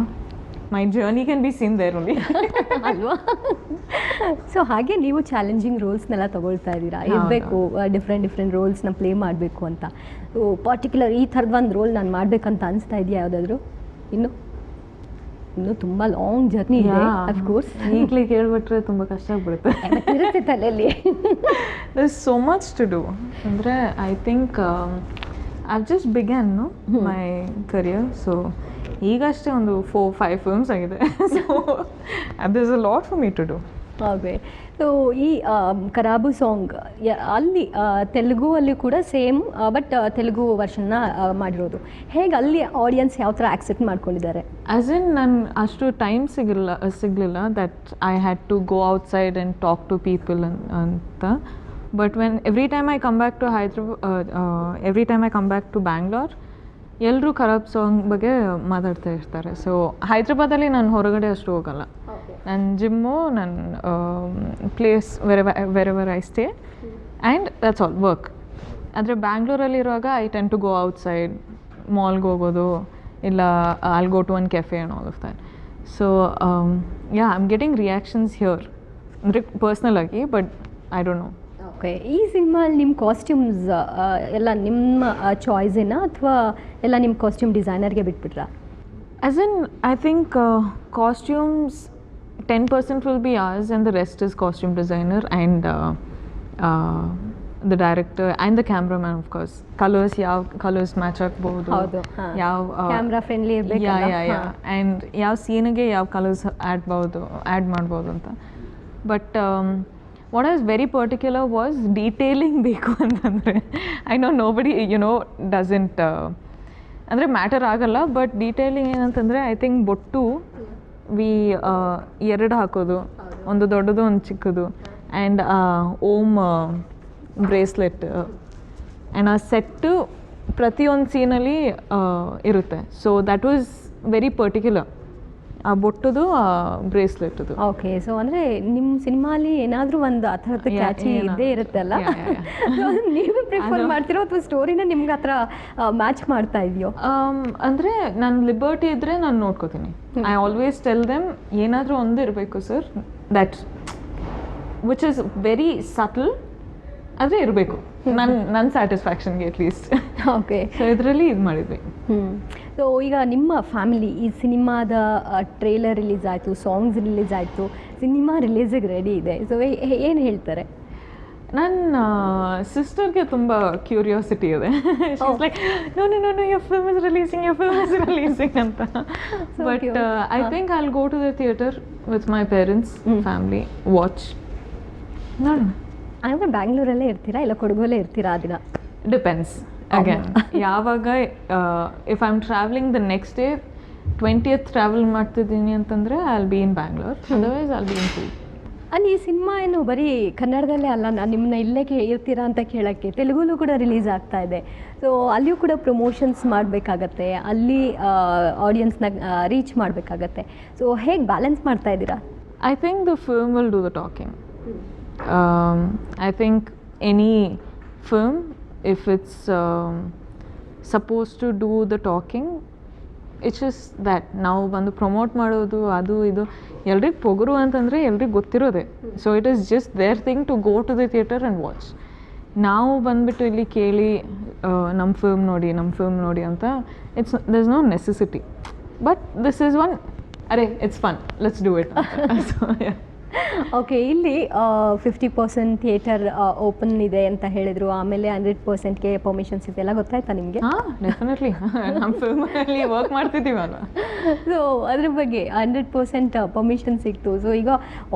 my journey can be seen there only. ಅಲ್ವಾ? So ಹಾಗೆ ನೀವು challenging ರೋಲ್ಸ್ನೆಲ್ಲ ತಗೊಳ್ತಾ ಇದ್ದೀರಾ, ಇರಬೇಕು different ರೋಲ್ಸ್ನ play ಮಾಡಬೇಕು ಅಂತ. So particular ಈ ಥರದ ಒಂದು ರೋಲ್ ನಾನು ಮಾಡಬೇಕಂತ ಅನಿಸ್ತಾ ಇದೆಯಾ ಯಾವುದಾದ್ರು? ಇನ್ನೂ ತುಂಬ ಲಾಂಗ್ ಜರ್ನಿ ಇದೆ ಅಫ್ಕೋರ್ಸ್. ಈಗಲೇ ಕೇಳ್ಬಿಟ್ರೆ ತುಂಬ ಕಷ್ಟ ಆಗ್ಬಿಡುತ್ತೆ. ಇರುತ್ತೆ ತಲೆಯಲ್ಲಿ. There's so much to do. ಅಂದರೆ I think I've just began my career, so ಈಗಷ್ಟೇ ಒಂದು 4-5 films ಆಗಿದೆ. So there's a lot for me to do. Okay, so ಈ ಕರಾಬು ಸಾಂಗ್ ಅಲ್ಲಿ ತೆಲುಗು ಅಲ್ಲಿ ಕೂಡ ಸೇಮ್, ಬಟ್ ತೆಲುಗು ವರ್ಷನ್ನ ಮಾಡಿರೋದು. ಹೇಗೆ ಅಲ್ಲಿ ಆಡಿಯನ್ಸ್ ಯಾವ ಥರ ಆಕ್ಸೆಪ್ಟ್ ಮಾಡ್ಕೊಂಡಿದ್ದಾರೆ? ಆ್ಯಸ್ ಇನ್ ನಾನು ಅಷ್ಟು ಟೈಮ್ ಸಿಗಲಿಲ್ಲ that I had to go outside and talk to people ಅಂತ. But every time I come back to Bangalore, ಎಲ್ಲರೂ ಖರಾಬ್ ಸಾಂಗ್ ಬಗ್ಗೆ ಮಾತಾಡ್ತಾ ಇರ್ತಾರೆ. ಸೊ ಹೈದ್ರಾಬಾದಲ್ಲಿ ನಾನು ಹೊರಗಡೆ ಅಷ್ಟು ಹೋಗಲ್ಲ. ನನ್ನ ಜಿಮ್ಮು, ನನ್ನ place wherever I stay, and that's all work. ಆದರೆ ಬ್ಯಾಂಗ್ಳೂರಲ್ಲಿರುವಾಗ I tend to go outside, ಮಾಲ್ಗೆ ಹೋಗೋದು, ಇಲ್ಲ I'll go to one cafe and all of that. So yeah, I am getting reactions here, ಅಂದರೆ ಪರ್ಸ್ನಲ್ ಆಗಿ, but I don't know. Okay, ಈ ಸಿನಿಮಾಲ್ಲಿ ನಿಮ್ಮ ಕಾಸ್ಟ್ಯೂಮ್ಸ್ ಎಲ್ಲ ನಿಮ್ಮ ಚಾಯ್ಸೇನಾ ಅಥವಾ ಎಲ್ಲ ನಿಮ್ಮ ಕಾಸ್ಟ್ಯೂಮ್ ಡಿಸೈನರ್ಗೆ ಬಿಟ್ಬಿಟ್ರಾ? As in I think costumes 10% will be ours and the rest is costume designer and the director and the cameraman, of course. Colors, yav colors match agbodu, haudu, yav camera friendly irbekalla, yeah and yav scene ge yav colors add madbodu anta. But what I was very particular was detailing beku antandre. I know nobody doesn't andre matter agalla, but detailing ಏನಂತಂದರೆ I think ಬೊಟ್ಟು ಎರಡು ಹಾಕೋದು, ಒಂದು ದೊಡ್ಡದು ಒಂದು ಚಿಕ್ಕದು, and ohm bracelet, and ಆ set ಪ್ರತಿಯೊಂದು ಸೀನಲ್ಲಿ ಇರುತ್ತೆ. So that was very particular, ಆ ಬೊಟ್ಟದು, ಆ ಬ್ರೇಸ್ಲೆಟ್ದು. ಓಕೆ, ಸೊ ಅಂದರೆ ನಿಮ್ಮ ಸಿನಿಮಾಲಿ ಏನಾದರೂ ಒಂದು ಆ ಥರದ ಕ್ಯಾಚಿ ಇದ್ದೇ ಇರುತ್ತಲ್ಲ, ನೀವು ಪ್ರಿಫರ್ ಮಾಡ್ತಿರೋ ಅಥವಾ ಸ್ಟೋರಿನ ನಿಮ್ಗೆ ಆ ಥರ ಮ್ಯಾಚ್ ಮಾಡ್ತಾ ಇದೆಯೋ? ಅಂದರೆ ನಾನು ಲಿಬರ್ಟಿ ಇದ್ದರೆ ನಾನು ನೋಡ್ಕೋತೀನಿ. ಐ ಆಲ್ವೇಸ್ ಟೆಲ್ ದೆಮ್ ಏನಾದರೂ ಒಂದು ಇರಬೇಕು sir, that which is very subtle, ಆದರೆ ಇರಬೇಕು ನನ್ನ ಸ್ಯಾಟಿಸ್ಫ್ಯಾಕ್ಷನ್ಗೆ ಅಟ್ಲೀಸ್ಟ್. ಓಕೆ, ಸೊ ಇದರಲ್ಲಿ ಇದು ಮಾಡಿದ್ವಿ. ಸೊ ಈಗ ನಿಮ್ಮ ಫ್ಯಾಮಿಲಿ ಈ ಸಿನಿಮಾದ ಟ್ರೇಲರ್ ರಿಲೀಸ್ ಆಯಿತು, ಸಾಂಗ್ಸ್ ರಿಲೀಸ್ ಆಯಿತು, ಸಿನಿಮಾ ರಿಲೀಸಿಗೆ ರೆಡಿ ಇದೆ. ಸೊ ಏನು ಹೇಳ್ತಾರೆ? ನನ್ನ ಸಿಸ್ಟರ್ಗೆ ತುಂಬ ಕ್ಯೂರಿಯಾಸಿಟಿ ಇದೆ. Like no your film is releasing ಅಂತ. But I think I will go to the theatre with my parents, family, watch. ನೋಡೋಣ. ಅಂದರೆ ಬ್ಯಾಂಗ್ಳೂರಲ್ಲೇ ಇರ್ತೀರಾ ಇಲ್ಲ ಕೊಡಗಲ್ಲೇ ಇರ್ತೀರಾ ಆ ದಿನ? ಡಿಪೆಂಡ್ಸ್. ಅಗೇನ್ ಯಾವಾಗ if I am travelling the next day 20th travel ಮಾಡ್ತಿದ್ದೀನಿ ಅಂತಂದರೆ I will be in Bangalore, otherwise I will be ಇನ್ ಪೂರಿ. ಈ ಸಿನಿಮಾ ಏನು ಬರೀ ಕನ್ನಡದಲ್ಲೇ ಅಲ್ಲ, ನಾನು ನಿಮ್ಮನ್ನ ಇಲ್ಲೇ ಇರ್ತೀರಾ ಅಂತ ಕೇಳೋಕ್ಕೆ ತೆಲುಗುಲೂ ಕೂಡ ರಿಲೀಸ್ ಆಗ್ತಾ ಇದೆ. ಸೊ ಅಲ್ಲಿಯೂ ಕೂಡ ಪ್ರಮೋಷನ್ಸ್ ಮಾಡಬೇಕಾಗತ್ತೆ, ಅಲ್ಲಿ ಆಡಿಯನ್ಸ್ನ ರೀಚ್ ಮಾಡಬೇಕಾಗತ್ತೆ. ಸೊ ಹೇಗೆ ಬ್ಯಾಲೆನ್ಸ್ ಮಾಡ್ತಾ ಇದ್ದೀರಾ? I think the film will do the talking. I think any film, if it's supposed to do the talking, it's just that ನಾವು ಬಂದು ಪ್ರಮೋಟ್ ಮಾಡೋದು ಅದು ಇದು ಎಲ್ರಿಗೆ ಪೊಗರು ಅಂತಂದರೆ ಎಲ್ರಿಗೆ ಗೊತ್ತಿರೋದೆ. So it is just their thing to go to the theatre and watch. ನಾವು ಬಂದುಬಿಟ್ಟು ಇಲ್ಲಿ ಕೇಳಿ ನಮ್ಮ ಫಿಲ್ಮ್ ನೋಡಿ ಅಂತ there is no necessity. But this is one ಅರೆ it's fun, let's do it. Okay, ಇಲ್ಲಿ 50% ಥಿಯೇಟರ್ ಓಪನ್ ಇದೆ ಅಂತ ಹೇಳಿದರು, ಆಮೇಲೆ 100%ಗೆ ಪರ್ಮಿಷನ್ಸ್ ಇದೆ ಎಲ್ಲ ಗೊತ್ತಾಯ್ತಾ ನಿಮಗೆ? ಹಾಂ, ಡೆಫಿನೆಟ್ಲಿ ನಮ್ಮ ಫಿಲ್ಮಲ್ಲಿ ವರ್ಕ್ ಮಾಡ್ತಿದ್ದೀವಲ್ಲ. ಸೊ ಅದ್ರ ಬಗ್ಗೆ 100% ಪರ್ಮಿಷನ್ ಸಿಕ್ತು. ಸೊ ಈಗ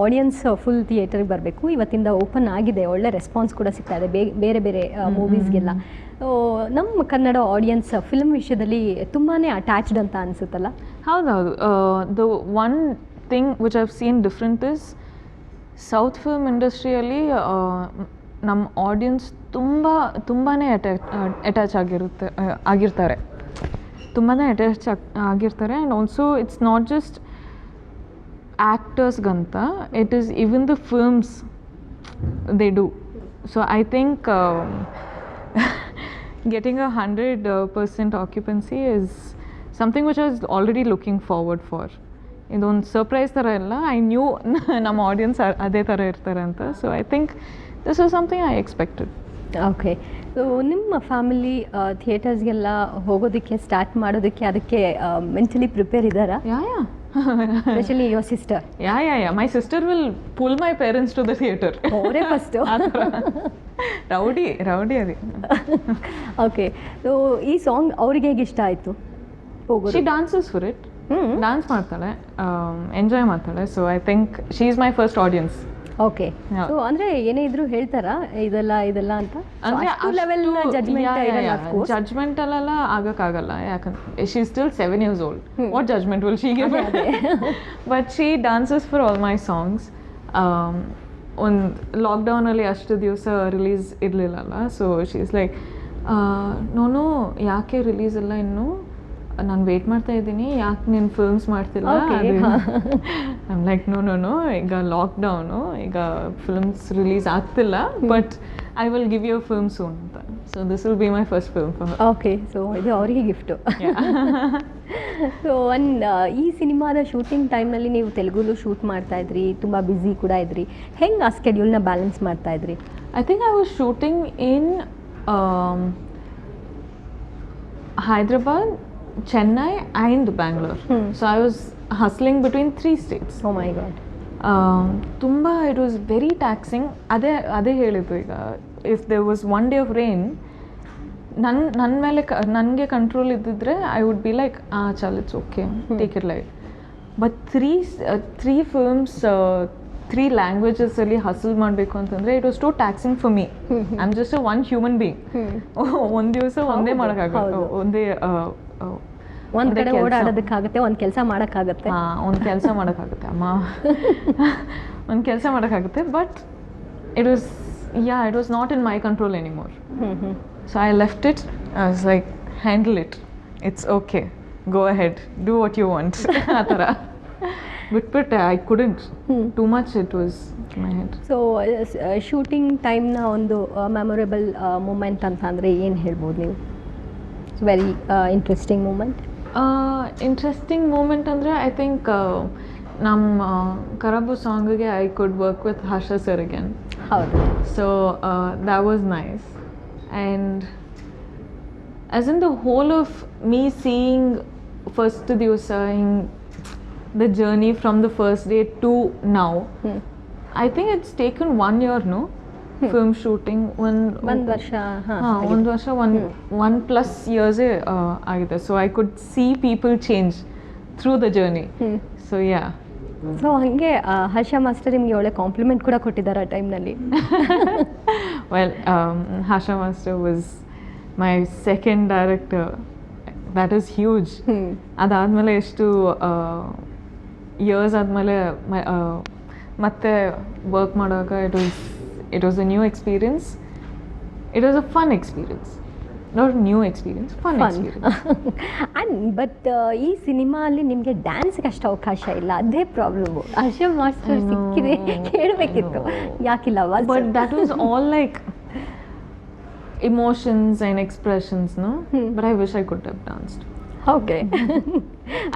ಆಡಿಯನ್ಸ್ ಫುಲ್ ಥಿಯೇಟರ್ಗೆ ಬರಬೇಕು. ಇವತ್ತಿಂದ ಓಪನ್ ಆಗಿದೆ, ಒಳ್ಳೆ ರೆಸ್ಪಾನ್ಸ್ ಕೂಡ ಸಿಗ್ತಾ ಇದೆ ಬೇರೆ ಬೇರೆ ಮೂವೀಸ್ಗೆಲ್ಲ. ನಮ್ಮ ಕನ್ನಡ ಆಡಿಯನ್ಸ್ ಫಿಲ್ಮ್ ವಿಷಯದಲ್ಲಿ ತುಂಬಾ ಅಟ್ಯಾಚ್ಡ್ ಅಂತ ಅನಿಸುತ್ತಲ್ಲ? ಹೌದೌದು. The one thing which I've seen different is south film ಇಂಡಸ್ಟ್ರಿಯಲ್ಲಿ ನಮ್ಮ ಆಡಿಯನ್ಸ್ ತುಂಬಾ ಅಟ್ಯಾಚ್ ಆಗಿರ್ತಾರೆ, ತುಂಬಾ ಅಟ್ಯಾಚ್ ಆಗಿರ್ತಾರೆ. And also it's not just ಆ್ಯಕ್ಟರ್ಸ್ಗಂತ, it is even the films they do. So I think getting 100% occupancy is something which I was already looking forward for. ಇದೊಂದು surprise ಥರ ಇಲ್ಲ, ಐ ನ್ಯೂ ನಮ್ಮ audience ಅದೇ ಥರ ಇರ್ತಾರೆ ಅಂತ. So I think this is something I expected. Okay, so ನಿಮ್ಮ family ಥಿಯೇಟರ್ಸ್ಗೆಲ್ಲ ಹೋಗೋದಕ್ಕೆ ಸ್ಟಾರ್ಟ್ ಮಾಡೋದಕ್ಕೆ ಅದಕ್ಕೆ ಮೆಂಟಲಿ ಪ್ರಿಪೇರ್ ಇದ್ದಾರಾ? Yeah especially your sister. Yeah my sister will pull my parents to the theatre. ಅವರೇ ಫಸ್ಟು ರೌಡಿ ಅದೇ. ಓಕೆ, ಸೊ ಈ song ಅವ್ರಿಗೆ ಹೇಗೆ ಇಷ್ಟ ಆಯಿತು? She dances for it, dance ಮಾಡ್ತಾಳೆ, ಎಂಜಾಯ್ ಮಾಡ್ತಾಳೆ. So I think she is my first audience. Okay, so ಅಂದರೆ ಏನೇ ಇದ್ರು ಹೇಳ್ತಾರಾ ಇದೆಲ್ಲ ಅಂತ? ಜಡ್ಜ್ಮೆಂಟಲ್ಲೆಲ್ಲ ಆಗೋಕ್ಕಾಗಲ್ಲ, ಯಾಕಂದ್ರೆ she still 7 years old. What judgement will she give? But she dances for all my songs. ಒಂದು ಲಾಕ್ಡೌನಲ್ಲಿ ಅಷ್ಟು ದಿವಸ ರಿಲೀಸ್ ಇರಲಿಲ್ಲಲ್ಲ, ಸೊ ಶಿ ಇಸ್ ಲೈಕ್ ನೋನು ಯಾಕೆ ರಿಲೀಸ್ ಇಲ್ಲ ಇನ್ನೂ, ನಾನು ವೇಟ್ ಮಾಡ್ತಾ ಇದ್ದೀನಿ, ಯಾಕೆ ನೀನು ಫಿಲ್ಮ್ಸ್ ಮಾಡ್ತಿಲ್ಲ? ಐಮ್ ಲೈಕ್ ನೋ, ಈಗ ಲಾಕ್ಡೌನು, ಈಗ ಫಿಲ್ಮ್ಸ್ ರಿಲೀಸ್ ಆಗ್ತಿಲ್ಲ, but I will give you film soon ಅಂತ. So this will be my first film for her. Okay, so ಇದು ಅವರಿಗೆ ಗಿಫ್ಟು. ಸೊ ಈ ಸಿನಿಮಾದ ಶೂಟಿಂಗ್ ಟೈಮ್ನಲ್ಲಿ ನೀವು ತೆಲುಗುಲು ಶೂಟ್ ಮಾಡ್ತಾ ಇದ್ರಿ, ತುಂಬ ಬ್ಯುಸಿ ಕೂಡ ಇದ್ರಿ. ಹೆಂಗೆ ಆ ಸ್ಕೆಡ್ಯೂಲ್ನ ಬ್ಯಾಲೆನ್ಸ್ ಮಾಡ್ತಾ ಇದ್ರಿ? I think I was shooting in Hyderabad, Chennai and Bangalore. So I was hustling between 3 states. Oh my god. ತುಂಬ ಇಟ್ ವಾಸ್ ವೆರಿ ಟ್ಯಾಕ್ಸಿಂಗ್. ಅದೇ ಹೇಳಿದ್ದು, ಈಗ if there was one day of rain, ನನ್ನ ಮೇಲೆ ನನಗೆ ಕಂಟ್ರೋಲ್ ಇದ್ದಿದ್ರೆ I would be like chill it's okay, take it light. But three films 3 ಲ್ಯಾಂಗ್ವೇಜಸಲ್ಲಿ hustle ಮಾಡಬೇಕು ಅಂತಂದರೆ it was too taxing for me. I am just one human being. ಒಂದು ದಿವಸ ಒಂದೇ ಮಾಡೋಕ್ಕಾಗಲ್ಲ, ಒಂದು ಕಡೆ ಓಡಾಡೋದಕ್ಕಾಗುತ್ತೆ, ಒಂದು ಕೆಲಸ ಮಾಡೋಕ್ಕಾಗುತ್ತೆ. ಒಂದು ಕೆಲಸ ಮಾಡೋಕ್ಕಾಗುತ್ತೆ ಅಮ್ಮ, ಒಂದು ಕೆಲಸ ಮಾಡೋಕ್ಕಾಗುತ್ತೆ. But it was not in my control anymore. So I left it. I was like handle it, it's okay, go ahead, do what you want ಆ ಥರ ಬಿಟ್ಬಿಟ್ಟೆ. I couldn't, too much it was my head. So shooting ಟೈಮ್ನ ಒಂದು memorable moment ಅಂತ ಅಂದರೆ ಏನು ಹೇಳ್ಬೋದು ನೀವು? Very interesting moment. Interesting moment ಅಂದರೆ ಐ ಥಿಂಕ್ ನಮ್ಮ ಕರಬು ಸಾಂಗಿಗೆ I could work with Harsha sir again. ಹೌದು. So that was nice. And as in the whole of me seeing first ದಿವಸ ಹಿಂಗೆ the journey from the first day to now, I think it's taken 1 year, no? Film shooting ಒಂದು ವರ್ಷ 1+ years ಆಗಿದೆ. So I could see people change through the journey. So yeah. So ಹಾಗೆ Harsha master ನಿಮಗೆ ಒಳ್ಳೆ compliment ಕೂಡ ಕೊಟ್ಟಿದ್ದಾರೆ ಆ ಟೈಮ್ನಲ್ಲಿ. Well, Harsha master was my second director, that is huge. ಅದಾದಮೇಲೆ ಎಷ್ಟು ಇಯರ್ಸ್ ಆದಮೇಲೆ ಮತ್ತೆ ವರ್ಕ್ ಮಾಡುವಾಗ it was a new experience. It was a fun experience, not new experience, fun experience. And but ಈ ಸಿನಿಮಾ ಅಲ್ಲಿ ನಿಮಗೆ ಡ್ಯಾನ್ಸ್ಗೆ ಅಷ್ಟು ಅವಕಾಶ ಇಲ್ಲ, ಅದೇ ಪ್ರಾಬ್ಲಮ್ಮು. ಹರ್ಷ ಮಾಸ್ಟರ್ ಸಿಕ್ಕಿದೆ, ಕೇಳಬೇಕಿತ್ತು, ಯಾಕಿಲ್ಲ? But that was all like emotions and expressions, no? But I wish I could have danced. Okay.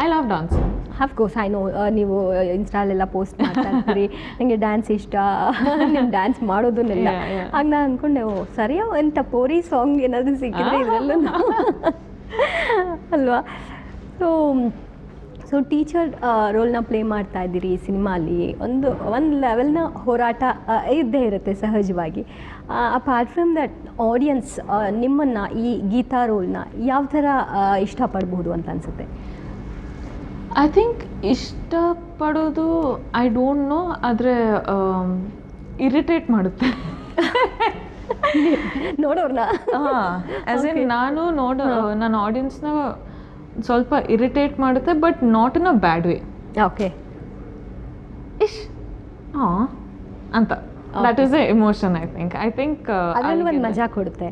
I love dancing. Of course I know, ನೀವು ಇನ್ಸ್ಟಾಲೆಲ್ಲ ಪೋಸ್ಟ್ ಮಾಡ್ತಾ ಇರ್ತೀರಿ, ನನಗೆ ಡ್ಯಾನ್ಸ್ ಇಷ್ಟ, ನೀವು ಡ್ಯಾನ್ಸ್ ಮಾಡೋದನ್ನೆಲ್ಲ. ಆಗ ನಾನು ಅಂದ್ಕೊಂಡೆ, ಓ ಸರಿಯೋ ಎಂಥ ಪೋರಿ ಸಾಂಗ್ ಏನಾದರೂ ಸಿಕ್ಕಿದ್ರೆ ಇದರಲ್ಲೂ ಅಲ್ವಾ? ಸೊ ಟೀಚರ್ ರೋಲ್ನ ಪ್ಲೇ ಮಾಡ್ತಾ ಇದ್ದೀರಿ ಈ ಸಿನಿಮಾಲಿ. ಒಂದು ಲೆವೆಲ್ನ ಹೋರಾಟ ಇದ್ದೇ ಇರುತ್ತೆ ಸಹಜವಾಗಿ. ಅಪಾರ್ಟ್ ಫ್ರಮ್ ದಟ್ ಆಡಿಯನ್ಸ್ ನಿಮ್ಮನ್ನು ಈ ಗೀತಾ ರೋಲ್ನ ಯಾವ ಥರ ಇಷ್ಟಪಡ್ಬೋದು ಅಂತ ಅನಿಸುತ್ತೆ? ಐ ಥಿಂಕ್ ಇಷ್ಟಪಡೋದು ಐ ಡೋಂಟ್ ನೋ, ಆದರೆ ಇರಿಟೇಟ್ ಮಾಡುತ್ತೆ ನೋಡೋರ್ನ. ಆ್ಯಸ್ ಇನ್ ನಾನು ನನ್ನ ಆಡಿಯನ್ಸ್ನ ಸ್ವಲ್ಪ ಇರಿಟೇಟ್ ಮಾಡುತ್ತೆ, but not in a bad way. Okay. ಅಂತ that is a emotion. I think ಅದರಲ್ಲಿ ಒಂದು ಮಜಾ ಕೊಡುತ್ತೆ.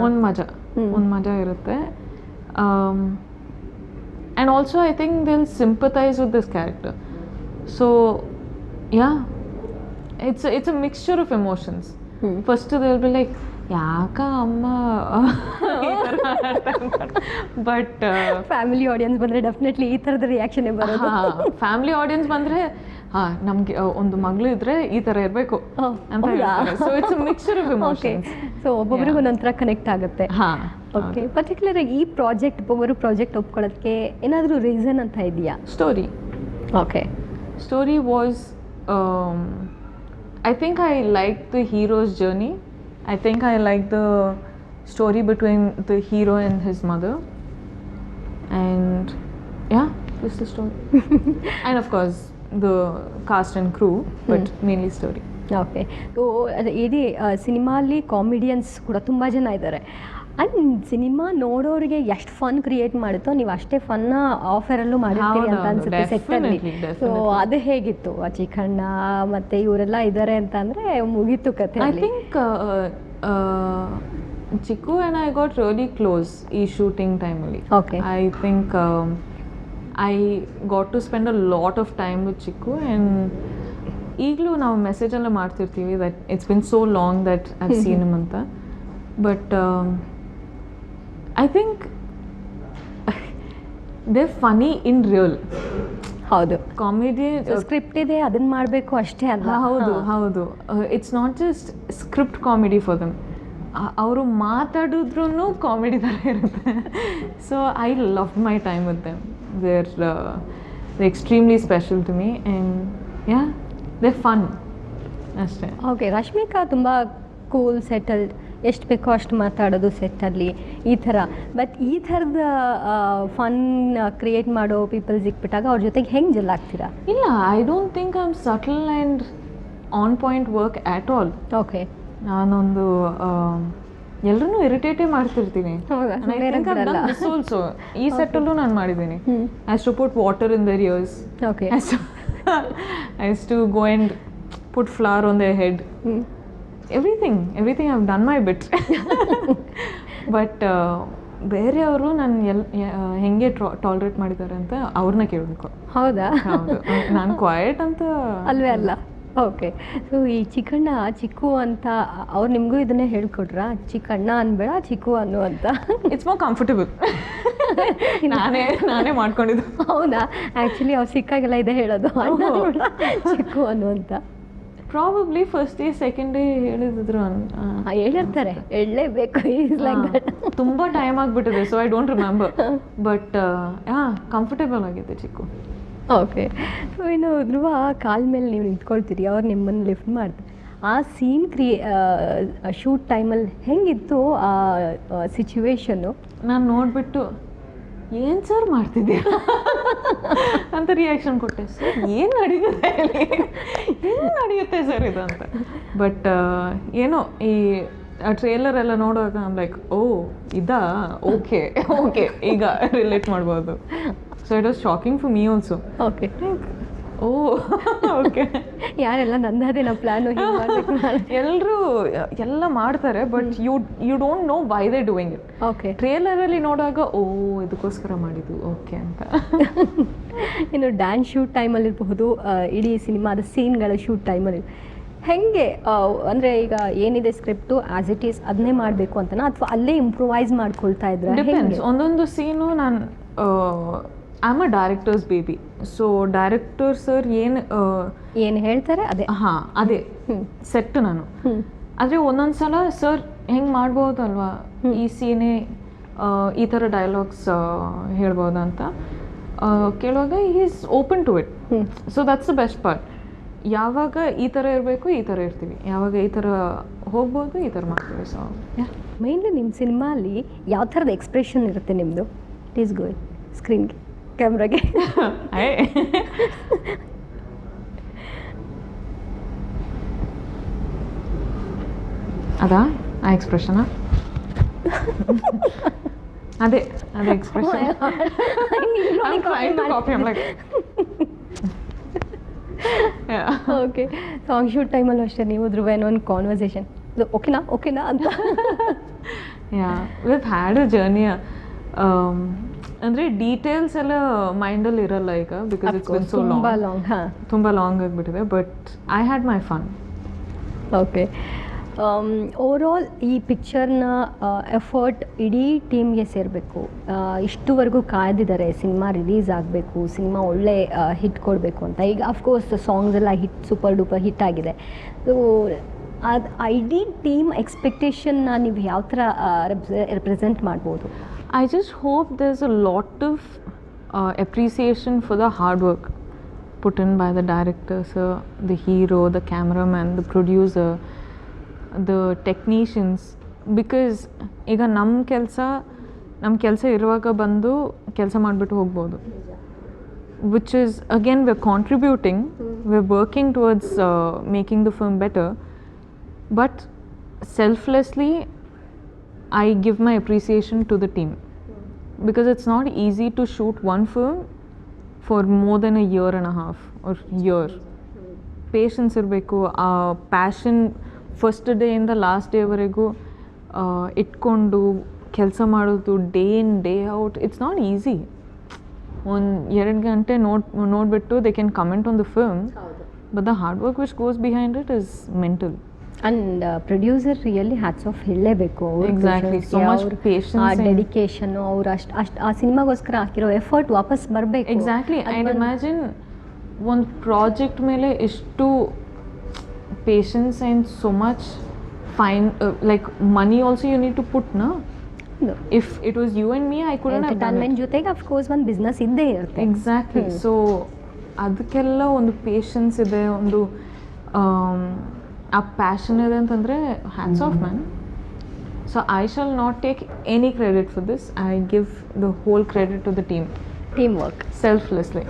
ಒಂದು ಮಜಾ ಇರುತ್ತೆ. And also I think they will sympathise with this character. So yeah, it's a mixture of emotions. First they will be like, ಯಾಕ ಅಮ್ಮ, ಬಟ್ ಫ್ಯಾಮಿಲಿ ಆಡಿಯನ್ಸ್ ಬಂದರೆ ಡೆಫಿನೆಟ್ಲಿ ಈ ಥರದ ರಿಯಾಕ್ಷನ್ ಬರೋದು. ಫ್ಯಾಮಿಲಿ ಆಡಿಯನ್ಸ್ ಬಂದರೆ ನಮಗೆ ಒಂದು ಮಗಳು ಇದ್ರೆ ಈ ಥರ ಇರಬೇಕು ಅಂತ ಹೇಳ್ತಾರೆ. So it's a mixture of emotions. So ಒಬ್ಬೊಬ್ರಿಗೂ ಒಂಥರ ಕನೆಕ್ಟ್ ಆಗುತ್ತೆ. ಓಕೆ. ಪರ್ಟಿಕ್ಯುಲರ್ ಆಗಿ ಈ ಪ್ರಾಜೆಕ್ಟ್ ಒಪ್ಕೊಳ್ಳೋದಕ್ಕೆ ಏನಾದರೂ ರೀಸನ್ ಅಂತ ಇದೆಯಾ? Story. Okay. Story was, I think I like the heroes journey. I think I like the story between the hero and his mother, and yeah, this is the story. And of course the cast and crew, but mainly story. Okay. So ಇಡೀ ಸಿನಿಮಾಲಿ comedians ಕೂಡ ತುಂಬ ಜನ ಇದ್ದಾರೆ. And cinema ನೋಡೋರಿಗೆ ಎಷ್ಟು fun create ಮಾಡುತ್ತೋ ನೀವು ಅಷ್ಟೇ ಫನ್ನ ಆಫರಲ್ಲೂ ಮಾಡಿರ್ತೀರಿ ಅಂತ ಅನ್ಸುತ್ತೆ ಸೆಟ್ಟಲ್ಲಿ. ಸೊ ಅದು ಹೇಗಿತ್ತು? ಚಿಕ್ಕಣ್ಣ ಮತ್ತು ಇವರೆಲ್ಲ ಇದ್ದಾರೆ ಅಂತ ಅಂದರೆ ಮುಗೀತು ಕಥೆ. I think Chikku and I got really close ಈ ಶೂಟಿಂಗ್ ಟೈಮಲ್ಲಿ. Okay. I think I got to spend a lot of time with Chikku. And ಈಗಲೂ ನಾವು ಮೆಸೇಜೆಲ್ಲ ಮಾಡ್ತಿರ್ತೀವಿ that it's been so long that I have seen him ಅಂತ. But I think they're funny in real. ಹೌದು. Comedy script ಇದೆ, ಅದನ್ನ ಮಾಡಬೇಕು ಅಷ್ಟೇ ಅಲ್ಲ. ಹೌದು. It's not just script comedy for them. ಅವರು ಮಾತಾಡಿದ್ರೂ ಕಾಮಿಡಿ ಥರ ಇರುತ್ತೆ. So I love my time with them. They're extremely special to me and yeah, they fun ಅಷ್ಟೇ. ಓಕೆ. ರಶ್ಮಿಕಾ ತುಂಬ ಕೂಲ್, ಸೆಟಲ್ಡ್, ಎಷ್ಟು ಬೇಕೋ ಅಷ್ಟು ಮಾತಾಡೋದು ಸೆಟ್ಟಲ್ಲಿ ಈ ಥರ. ಬಟ್ ಈ ಥರದ ಫನ್ ಕ್ರಿಯೇಟ್ ಮಾಡೋ ಪೀಪಲ್ ಸಿಕ್ಬಿಟ್ಟಾಗ ಅವ್ರ ಜೊತೆಗೆ ಹೆಂಗೆ ಜೆಲ್ ಆಗ್ತೀರಾ? ಇಲ್ಲ, I don't think I am subtle and on point work at all. Okay. ನಾನೊಂದು ಎಲ್ಲರೂ ಇರಿಟೇಟೇ ಮಾಡ್ತಿರ್ತೀನಿ. ಆಲ್ಸೋ ಈ ಸೆಟ್ಟಲ್ಲೂ ನಾನು ಮಾಡಿದ್ದೀನಿ. I has to put water in their ears. Okay. I has to go and put flower on their head. everything I've done my bit. But ಬೇರೆಯವರು ನಾನು ಹೆಂಗೆ ಟಾಲರೇಟ್ ಮಾಡಿದ್ದಾರೆ ಅಂತ ಅವ್ರನ್ನ ಕೇಳಬೇಕು. ಹೌದಾ? ಹೌದು. ನಾನು ಕ್ವಾಯಟ್ ಅಂತ ಅಲ್ವೇ ಅಲ್ಲ. ಓಕೆ. ಸೊ ಈ ಚಿಕ್ಕಣ್ಣ, ಚಿಕ್ಕು ಅಂತ ಅವ್ರು ನಿಮಗೂ ಇದನ್ನೇ ಹೇಳ್ಕೊಟ್ರಾ? ಚಿಕ್ಕಣ್ಣ ಅನ್ಬೇಡ, ಚಿಕ್ಕು ಅನ್ನು ಅಂತ. It's more comfortable. ನಾನೇ ಮಾಡ್ಕೊಂಡಿದ್ದು. ಹೌದಾ? ಆ್ಯಕ್ಚುಲಿ ಅವ್ರು ಸಿಕ್ಕಾಗೆಲ್ಲ ಇದೆ ಹೇಳೋದು, ಚಿಕ್ಕು ಅನ್ನು ಅಂತ. Probably first day second day ಹೇಳಿದ್ರು. ಹೇಳಿರ್ತಾರೆ, ಹೇಳಲೇಬೇಕು. ತುಂಬ ಟೈಮ್ ಆಗಿಬಿಟ್ಟಿದೆ, so I don't remember. But comfortable ಆಗಿದೆ ಚಿಕ್ಕು. ಓಕೆ. ಸೊ ಇನ್ನು ಧ್ರುವ ಕಾಲ ಮೇಲೆ ನೀವು ನಿಂತ್ಕೊಳ್ತೀರಿ, ಅವ್ರು ನಿಮ್ಮನ್ನು ಲಿಫ್ಟ್ ಮಾಡ್ತಾರೆ. ಆ ಸೀನ್ ಶೂಟ್ ಟೈಮಲ್ಲಿ ಹೆಂಗಿತ್ತು ಆ ಸಿಚುವೇಶನ್ನು? ನಾನು ನೋಡಿಬಿಟ್ಟು ಏನು ಸರ್ ಮಾಡ್ತಿದ್ದೀಯ ಅಂತ ರಿಯಾಕ್ಷನ್ ಕೊಟ್ಟೆ. ಸರ್ ಏನು ನಡೆಯುತ್ತೆ ಸರ್ ಇದು ಅಂತ. ಬಟ್ ಏನೋ ಈ ಆ ಟ್ರೇಲರ್ ಎಲ್ಲ ನೋಡುವಾಗ ಐಮ್ ಲೈಕ್ ಓ ಇದಾ ಓಕೆ ಓಕೆ ಈಗ ರಿಲೇಟ್ ಮಾಡ್ಬೋದು. So it was shocking for me also. Okay, oh okay. ಯಾರೆಲ್ಲ ನಂದದೇನೋ ಪ್ಲ್ಯಾನು ಎಲ್ಲರೂ ಎಲ್ಲ ಮಾಡ್ತಾರೆ, but you don't know why they doing it. Okay, ಟ್ರೇಲರಲ್ಲಿ ನೋಡುವಾಗ ಓ ಇದಕ್ಕೋಸ್ಕರ ಮಾಡಿದ್ದು ಓಕೆ ಅಂತ. ಇನ್ನು ಡ್ಯಾನ್ಸ್ ಶೂಟ್ ಟೈಮಲ್ಲಿರಬಹುದು, ಇಡೀ ಸಿನಿಮಾದ ಸೀನ್ಗಳ ಶೂಟ್ ಟೈಮಲ್ಲಿ ಹೆಂಗೆ ಅಂದರೆ ಈಗ ಏನಿದೆ ಸ್ಕ್ರಿಪ್ಟು ಆ್ಯಸ್ ಇಟ್ ಈಸ್ ಅದನ್ನೇ ಮಾಡಬೇಕು ಅಂತನಾ ಅಥವಾ ಅಲ್ಲೇ ಇಂಪ್ರೂವೈಸ್ ಮಾಡ್ಕೊಳ್ತಾ ಇದ್ರೆ? ಡಿಪೆಂಡ್ಸ್. ಒಂದೊಂದು ಸೀನು ನಾನು I am a directors baby. So director sir ಏನು ಹೇಳ್ತಾರೆ ಅದೇ. ಹಾಂ, ಅದೇ ಸೆಟ್ ನಾನು. ಆದರೆ ಒಂದೊಂದು ಸಲ ಸರ್ ಹೆಂಗೆ ಮಾಡ್ಬೋದಲ್ವಾ ಈ ಸೀನೇ ಈ ಥರ ಡೈಲಾಗ್ಸ್ ಹೇಳ್ಬೋದ ಅಂತ ಕೇಳುವಾಗ is open to it. So that's the best part. ಯಾವಾಗ ಈ ಥರ ಇರಬೇಕು ಈ ಥರ ಇರ್ತೀವಿ, ಯಾವಾಗ ಈ ಥರ ಹೋಗ್ಬೋದು ಈ ಥರ ಮಾಡ್ತೀವಿ. ಸೊ ಮೈನ್ಲಿ ನಿಮ್ಮ ಸಿನಿಮಾಲಿ ಯಾವ ಥರದ ಎಕ್ಸ್ಪ್ರೆಷನ್ ಇರುತ್ತೆ ನಿಮ್ಮದು? ಇಟ್ ಈಸ್ ಗೋಯಿಂಗ್ ಸ್ಕ್ರೀನ್ಗೆ, ಕ್ಯಾಮ್ರಾಗೆ. ಅದಾ ಆ ಎಕ್ಸ್ಪ್ರೆಷನಾ? ಅದೇ ಎಕ್ಸ್ಪ್ರೆಷನ್. ಓಕೆ, ಸಾಂಗ್ ಶೂಟ್ ಟೈಮಲ್ಲೂ ಅಷ್ಟೇ ನೀವು ಧ್ರುವೇನೋ ಒಂದು ಕಾನ್ವರ್ಸೇಷನ್ ಓಕೆನಾ ಅಂತ. ಯಾ, ವಿವ್ ಹ್ಯಾಡ್ ಅ ಜರ್ನಿ. ಅಂದರೆ ಡೀಟೇಲ್ಸ್ ಎಲ್ಲ ಮೈಂಡಲ್ಲಿ ಇರಲ್ಲ ಈಗ, because it's been so long. ತುಂಬ ಲಾಂಗ್ ಆಗಿಬಿಟ್ಟಿದೆ, but I had my fun. Okay, overall ಈ ಪಿಕ್ಚರ್ನ ಎಫರ್ಟ್ ಇಡೀ ಟೀಮ್ಗೆ ಸೇರಬೇಕು. ಇಷ್ಟುವರೆಗೂ ಕಾಯ್ದಿದ್ದಾರೆ ಸಿನಿಮಾ ರಿಲೀಸ್ ಆಗಬೇಕು, ಸಿನಿಮಾ ಒಳ್ಳೆ ಹಿಟ್ ಕೊಡಬೇಕು ಅಂತ. ಈಗ ಅಫ್ಕೋರ್ಸ್ ಸಾಂಗ್ಸ್ ಎಲ್ಲ ಹಿಟ್, ಸೂಪರ್ ಡೂಪರ್ ಹಿಟ್ ಆಗಿದೆ. ಸೊ ಅದು ಇಡೀ ಟೀಮ್ ಎಕ್ಸ್ಪೆಕ್ಟೇಷನ್ನ ನೀವು ಯಾವ ಥರ ರೆಪ್ರೆಸೆಂಟ್ ಮಾಡ್ಬೋದು? I just hope there's a lot of appreciation for the hard work put in by the director, sir, the hero, the cameraman, the producer, the technicians. Because ಈಗ ನಮ್ಮ ಕೆಲಸ ಇರುವಾಗ ಬಂದು ಕೆಲಸ ಮಾಡಿಬಿಟ್ಟು ಹೋಗ್ಬೋದು. Which is again we're contributing, we're working towards making the film better, but selflessly I give my appreciation to the team, because it's not easy to shoot one film for more than a year and a half or year. Patience ಇರಬೇಕು, ಆ passion first day ಇಂದ last ಡೇವರೆಗೂ ಇಟ್ಕೊಂಡು ಕೆಲಸ ಮಾಡೋದು, day in day out. It's not easy. 1-2 ಗಂಟೆ ನೋಡಿಬಿಟ್ಟು they can comment on the film, but the hard work which goes behind it is mental. And producer really hats off ಹೇಳಲೇಬೇಕು. Exactly, so much patience, dedication, ಅವ್ರು ಅಷ್ಟು ಆ ಸಿನಿಮಾಗೋಸ್ಕರ ಹಾಕಿರೋ effort ವಾಪಸ್ ಬರಬೇಕು. ಎಕ್ಸಾಕ್ಟ್ಲಿ. ಆ್ಯಂಡ್ ಇಮ್ಯಾಜಿನ್ ಒಂದು ಪ್ರಾಜೆಕ್ಟ್ ಮೇಲೆ ಎಷ್ಟು patience and so much fine, like money also you need to put ನಾ. If it was you and me, I couldn't have done it. ಜೊತೆಗೆ ಅಫ್ಕೋರ್ಸ್ ಒಂದು ಬಿಸ್ನೆಸ್ ಇದ್ದೇ ಇರುತ್ತೆ. ಎಕ್ಸಾಕ್ಟ್ಲಿ. ಸೊ ಅದಕ್ಕೆಲ್ಲ ಒಂದು ಪೇಷನ್ಸ್ ಇದೆ, ಒಂದು ಆ ಪ್ಯಾಷನ್ ಇದೆ ಅಂತಂದರೆ hats off man. So I shall not take any credit for this. I give the whole credit to the team work, selflessly.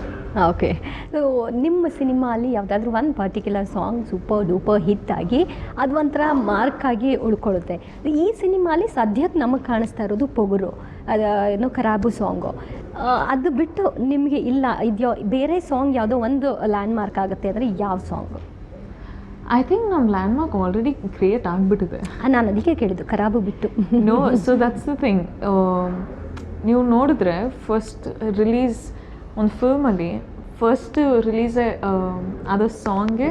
Okay, so ನಿಮ್ಮ ಸಿನಿಮಾಲಿ ಯಾವುದಾದ್ರೂ ಒಂದು particular song super duper hit ಆಗಿ ಅದು ಒಂಥರ ಮಾರ್ಕ್ ಆಗಿ ಉಳ್ಕೊಳ್ಳುತ್ತೆ. ಈ ಸಿನಿಮಾಲಿ ಸದ್ಯಕ್ಕೆ ನಮಗೆ ಕಾಣಿಸ್ತಾ ಇರೋದು ಪೊಗರು, ಅದು ಏನೋ ಖರಾಬು ಸಾಂಗು. ಅದು ಬಿಟ್ಟು ನಿಮಗೆ ಇಲ್ಲ ಇದೆಯೋ ಬೇರೆ ಸಾಂಗ್ ಯಾವುದೋ ಒಂದು ಲ್ಯಾಂಡ್ ಮಾರ್ಕ್ ಆಗುತ್ತೆ ಅಂದರೆ ಯಾವ ಸಾಂಗು? ಐ ಥಿಂಕ್ ನಮ್ಮ ಲ್ಯಾಂಡ್ ಮಾರ್ಕ್ ಆಲ್ರೆಡಿ ಕ್ರಿಯೇಟ್ ಆಗಿಬಿಟ್ಟಿದೆ. ನಾನು ಅದಕ್ಕೆ ಕೇಳಿದ್ದು, ಖರಾಬು ಬಿಟ್ಟು. No, so that's the thing. ನೀವು ನೋಡಿದ್ರೆ ಫಸ್ಟ್ ರಿಲೀಸ್ ಒಂದು ಫಿಲ್ಮಲ್ಲಿ ಫಸ್ಟ್ ರಿಲೀಸ್ ಆದ ಸಾಂಗ್ಗೆ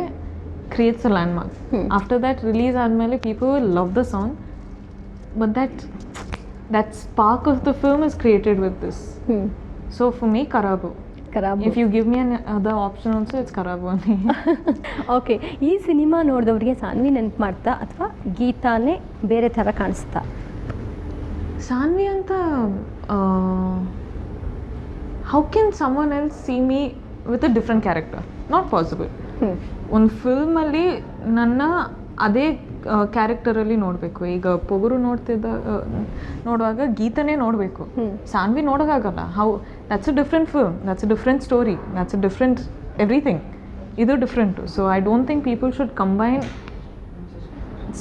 creates a landmark. After that release ಆದಮೇಲೆ people will love the song, but that spark of the film is created with this. So for me, Karabu. If you give me another option also, it's Karabu only. Okay, ಈ cinema ನೋಡಿದವ್ರಿಗೆ Saanvi ನೆನಪು ಮಾಡ್ತಾ ಅಥವಾ ಗೀತಾನೇ ಬೇರೆ ಥರ ಕಾಣಿಸ್ತಾ? ಸಾನ್ವಿ ಅಂತ how can someone else see me with a different character? Not possible. ಒಂದು ಫಿಲ್ಮಲ್ಲಿ ನನ್ನ ಅದೇ ಕ್ಯಾರೆಕ್ಟರಲ್ಲಿ ನೋಡಬೇಕು. ಈಗ ಪೊಗರು ನೋಡುವಾಗ ಗೀತನೇ ನೋಡಬೇಕು, ಸಾನ್ವಿ ನೋಡೋಕ್ಕಾಗಲ್ಲ. That's a different film, that's a different story, that's a different everything. ಇದು different. So I don't think people should combine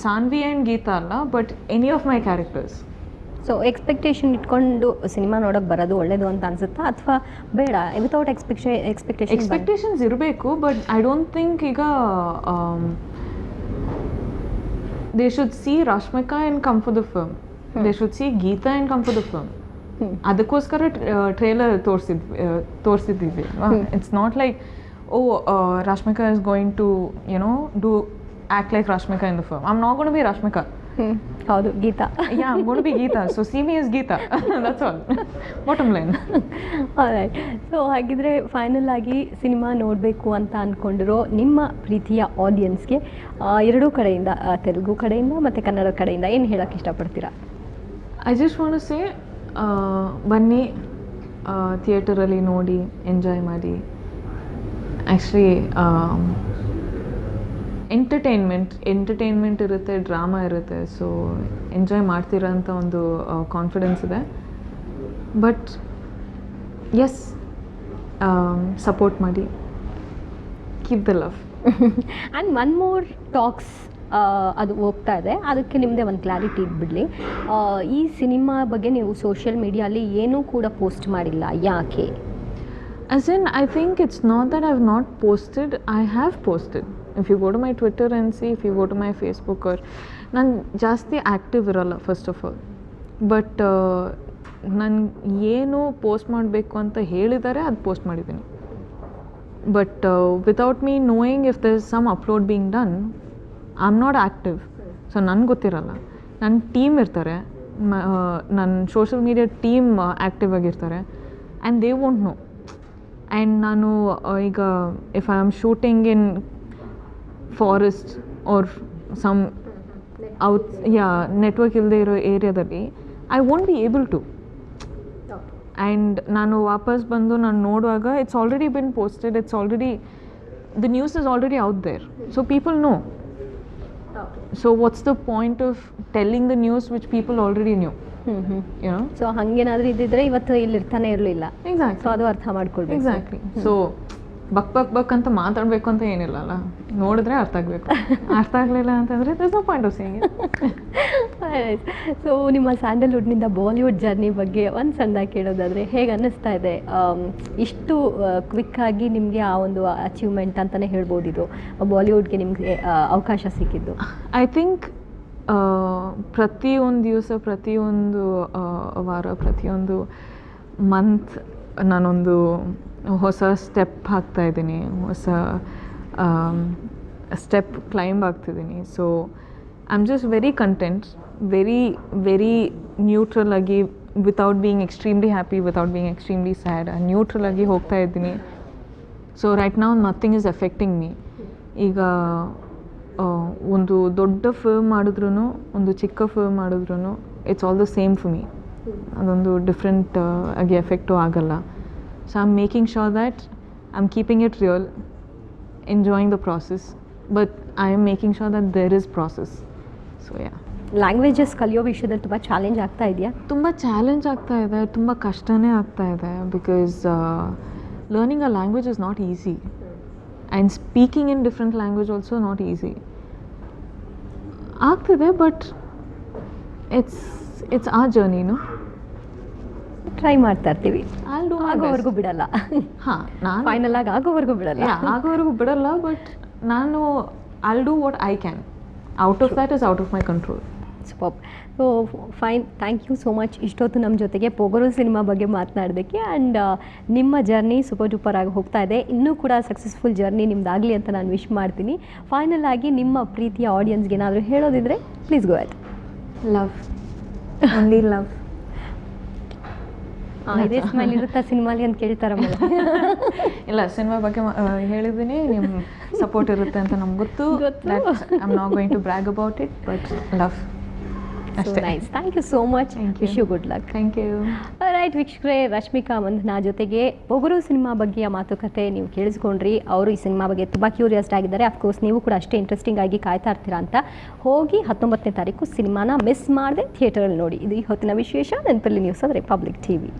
Saanvi and Geetha ಅಲ್ಲ, but any of my characters. So expectation ಇಟ್ಕೊಂಡು ಸಿನಿಮಾ ನೋಡೋಕೆ ಬರೋದು ಒಳ್ಳೇದು ಅಂತ ಅನ್ಸುತ್ತಾ, ಅಥವಾ ಬೇಡ ವಿತೌಟ್ ಎಕ್ಸ್ಪೆಕ್ಟೇಷನ್ಸ್ ಇರಬೇಕು, ಬಟ್ ಐ ಡೋಂಟ್ ಥಿಂಕ್ ಈಗ they should see Rashmika and come for the film, they should see Geetha and come for the film. ಅದಕ್ಕೋಸ್ಕರ ಟ್ರೇಲರ್ ತೋರಿಸಿದ್ದೀವಿ. It's not like Rashmika is going to, act like Rashmika in the film. I'm not going to be Rashmika. ಹೌದು, Geetha. Yeah, I'm going to be Geeta. So see me as Geeta. That's all. Bottom line. All right. So ಹಾಗಿದ್ರೆ final ಆಗಿ cinema ನೋಡಬೇಕು ಅಂತ ಅಂದ್ಕೊಂಡಿರೋ ನಿಮ್ಮ ಪ್ರೀತಿಯ ಆಡಿಯನ್ಸ್ಗೆ ಎರಡೂ ಕಡೆಯಿಂದ, ತೆಲುಗು ಕಡೆಯಿಂದ ಮತ್ತು ಕನ್ನಡ ಕಡೆಯಿಂದ ಏನು ಹೇಳೋಕ್ಕೆ ಇಷ್ಟಪಡ್ತೀರಾ? I just want to say, ಬನ್ನಿ ಥಿಯೇಟರಲ್ಲಿ ನೋಡಿ, ಎಂಜಾಯ್ ಮಾಡಿ. ಆ್ಯಕ್ಚುಲಿ ಎಂಟರ್ಟೈನ್ಮೆಂಟ್ ಇರುತ್ತೆ, ಡ್ರಾಮಾ ಇರುತ್ತೆ, ಸೊ ಎಂಜಾಯ್ ಮಾಡ್ತೀರಾ ಅಂತ ಒಂದು ಕಾನ್ಫಿಡೆನ್ಸ್ ಇದೆ. ಬಟ್ ಎಸ್, ಸಪೋರ್ಟ್ ಮಾಡಿ, keep the love. And one more talks ಅದು ಹೋಗ್ತಾ ಇದೆ, ಅದಕ್ಕೆ ನಿಮ್ಮದೇ ಒಂದು ಕ್ಲಾರಿಟಿ ಇಟ್ಬಿಡಲಿ. ಈ ಸಿನಿಮಾ ಬಗ್ಗೆ ನೀವು ಸೋಷಿಯಲ್ ಮೀಡಿಯಲ್ಲಿ ಏನೂ ಕೂಡ ಪೋಸ್ಟ್ ಮಾಡಿಲ್ಲ, ಯಾಕೆ? As in, I think it's not that I've not posted, I have posted. If you go to my Twitter and see, if you go to my Facebook, or ನಾನು ಜಾಸ್ತಿ active ಇರೋಲ್ಲ first of all. But ನಾನು ಏನು post ಮಾಡಬೇಕು ಅಂತ ಹೇಳಿದ್ದಾರೆ ಅದು post ಮಾಡಿದ್ದೀನಿ. But without me knowing if there is some upload being done, I am not active. So ನನಗೆ ಗೊತ್ತಿರಲ್ಲ. ನನ್ನ ಟೀಮ್ ಇರ್ತಾರೆ, ನನ್ನ ಸೋಷಿಯಲ್ ಮೀಡಿಯಾ ಟೀಮ್ ಆ್ಯಕ್ಟಿವ್ ಆಗಿರ್ತಾರೆ, and they won't know. And ನಾನು ಈಗ if I am shooting in forest or some network ಇಲ್ಲದೆ ಇರೋ ಏರಿಯಾದಲ್ಲಿ, I won't be able to. And ನಾನು ವಾಪಸ್ ಬಂದು ನಾನು ನೋಡುವಾಗ it's already been posted, it's already, the news is already out there, so people know. So what's the point of telling the news which people already knew? So ಹಂಗೇನಾದ್ರೂ ಇದ್ದಿದ್ರೆ ಇವತ್ತು ಇಲ್ಲಿ ಇರ್ತಾನೆ ಇರಲಿಲ್ಲ. ಎಕ್ಸಾಕ್ಟ್ಲಿ. ಸೊ ಅದು ಅರ್ಥ ಮಾಡ್ಕೊಳ್ಬೇಕು. ಎಕ್ಸಾಕ್ಟ್ಲಿ. ಸೊ ಬಕ್ ಅಂತ ಮಾತಾಡಬೇಕು ಅಂತ ಏನಿಲ್ಲ ಅಲ್ಲ, ನೋಡಿದ್ರೆ ಅರ್ಥ ಆಗಬೇಕು. ಅರ್ಥ ಆಗಲಿಲ್ಲ ಅಂತಂದರೆ there's no point of saying it. So ನಿಮ್ಮ ಸ್ಯಾಂಡಲ್ವುಡ್ನಿಂದ ಬಾಲಿವುಡ್ ಜರ್ನಿ ಬಗ್ಗೆ ಒಂದು ಸಣ್ಣದಾಗಿ ಕೇಳೋದಾದರೆ ಹೇಗೆ ಅನ್ನಿಸ್ತಾ ಇದೆ? ಇಷ್ಟು ಕ್ವಿಕ್ಕಾಗಿ ನಿಮಗೆ ಆ ಒಂದು ಅಚೀವ್ಮೆಂಟ್ ಅಂತಲೇ ಹೇಳ್ಬೋದು, ಇದು ಬಾಲಿವುಡ್ಗೆ ನಿಮಗೆ ಅವಕಾಶ ಸಿಕ್ಕಿದ್ದು. ಐ ಥಿಂಕ್ ಪ್ರತಿಯೊಂದು ದಿವಸ, ಪ್ರತಿಯೊಂದು ವಾರ, ಪ್ರತಿಯೊಂದು ಮಂತ್ ನಾನೊಂದು ಹೊಸ ಸ್ಟೆಪ್ ಹಾಕ್ತಾಯಿದ್ದೀನಿ, ಹೊಸ ಸ್ಟೆಪ್ ಕ್ಲೈಂಬ್ ಆಗ್ತಿದ್ದೀನಿ. So I am just very content, very neutral ಆಗಿ, without being extremely happy, without being extremely sad, neutral ಆಗಿ ಹೋಗ್ತಾ ಇದ್ದೀನಿ. So right now nothing is affecting me. ಈಗ ಒಂದು ದೊಡ್ಡ ಫಿಲ್ಮ್ ಮಾಡಿದ್ರೂ, ಒಂದು ಚಿಕ್ಕ ಫಿಲ್ಮ್ ಮಾಡಿದ್ರೂ, it's all the same for me. ಅದೊಂದು ಡಿಫ್ರೆಂಟ್ ಆಗಿ ಎಫೆಕ್ಟು ಆಗಲ್ಲ. So I am making sure that I am keeping it real, enjoying the process, but I am making sure that there is process. So yeah, languages ಕಲಿಯೋ ವಿಷಯದಲ್ಲಿ ತುಂಬ challenge ಆಗ್ತಾ ಇದೆಯಾ? ತುಂಬ challenge ಆಗ್ತಾ ಇದೆ, ತುಂಬ ಕಷ್ಟನೇ ಆಗ್ತಾ ಇದೆ. Because learning a language is not easy, and speaking in different language also not easy. ಆಗ್ತಿದೆ, ಬಟ್ ಇಟ್ಸ್ ಆ ಜರ್ನಿನು. ಟ್ರೈ ಮಾಡ್ತಾ ಇರ್ತೀವಿ, ಆಗೋವರೆಗೂ ಬಿಡಲ್ಲ. ಹಾಂ, ನಾನು ಫೈನಲ್ ಆಗಿ ಆಗೋವರೆಗೂ ಬಿಡಲ್ಲ. ಆಗೋವರೆಗೂ ಬಿಡಲ್ಲ, ಬಟ್ ನಾನು I will do what I can. Out of that is out of my control. Super. So fine, thank you so much ಇಷ್ಟೊತ್ತು ನಮ್ಮ ಜೊತೆಗೆ ಪೊಗರು ಸಿನಿಮಾ ಬಗ್ಗೆ ಮಾತನಾಡೋದಕ್ಕೆ. ಆ್ಯಂಡ್ ನಿಮ್ಮ ಜರ್ನಿ ಸೂಪರ್ ಡೂಪರ್ ಆಗಿ ಹೋಗ್ತಾ ಇದೆ, ಇನ್ನೂ ಕೂಡ ಸಕ್ಸಸ್ಫುಲ್ ಜರ್ನಿ ನಿಮ್ದಾಗಲಿ ಅಂತ ನಾನು ವಿಶ್ ಮಾಡ್ತೀನಿ. ಫೈನಲ್ ಆಗಿ ನಿಮ್ಮ ಪ್ರೀತಿಯ ಆಡಿಯನ್ಸ್ಗೆ ಏನಾದರೂ ಹೇಳೋದಿದ್ರೆ please go ahead. Love, only love. ಇದೇ ಸ್ಮೈಲ್ ಇರುತ್ತಾ ಸಿನಿಮಾಲಿ ಅಂತ ಕೇಳ್ತಾರ ಮೇಲೆ? ಇಲ್ಲ, ಸಿನಿಮಾ ಬಗ್ಗೆ ಹೇಳಿದ್ದೀನಿ, ನಿಮ್ಮ ಸಪೋರ್ಟ್ ಇರುತ್ತೆ ಅಂತ ನಮ್ಗೆ ಗೊತ್ತು. I am not going to brag about it, but love ಅಷ್ಟೇ. Nice, thank you so much. Wish you good luck. Thank you. Right ವೀಕ್ಷಕರೇ, ರಶ್ಮಿಕಾ ಮಂದನಾ ಜೊತೆಗೆ ಪೊಗರು ಸಿನಿಮಾ ಬಗ್ಗೆಯ ಮಾತುಕತೆ ನೀವು ಕೇಳಿಸ್ಕೊಂಡ್ರಿ. ಅವರು ಈ ಸಿನಿಮಾ ಬಗ್ಗೆ ತುಂಬ ಕ್ಯೂರಿಯಸ್ ಆಗಿದ್ದಾರೆ. ಅಫ್ಕೋರ್ಸ್ ನೀವು ಕೂಡ ಅಷ್ಟೇ ಇಂಟ್ರೆಸ್ಟಿಂಗ್ ಆಗಿ ಕಾಯ್ತಾ ಇರ್ತೀರಾ ಅಂತ. ಹೋಗಿ 19ನೇ ತಾರೀಕು ಸಿನಿಮಾನ ಮಿಸ್ ಮಾಡದೆ ಥಿಯೇಟರಲ್ಲಿ ನೋಡಿ. ಇದು ಈ ಹೊತ್ತಿನ ವಿಶೇಷ. ನೆನಪಲ್ಲಿ ನ್ಯೂಸ್, ಅದು ರಿಪಬ್ಲಿಕ್ ಟಿವಿ.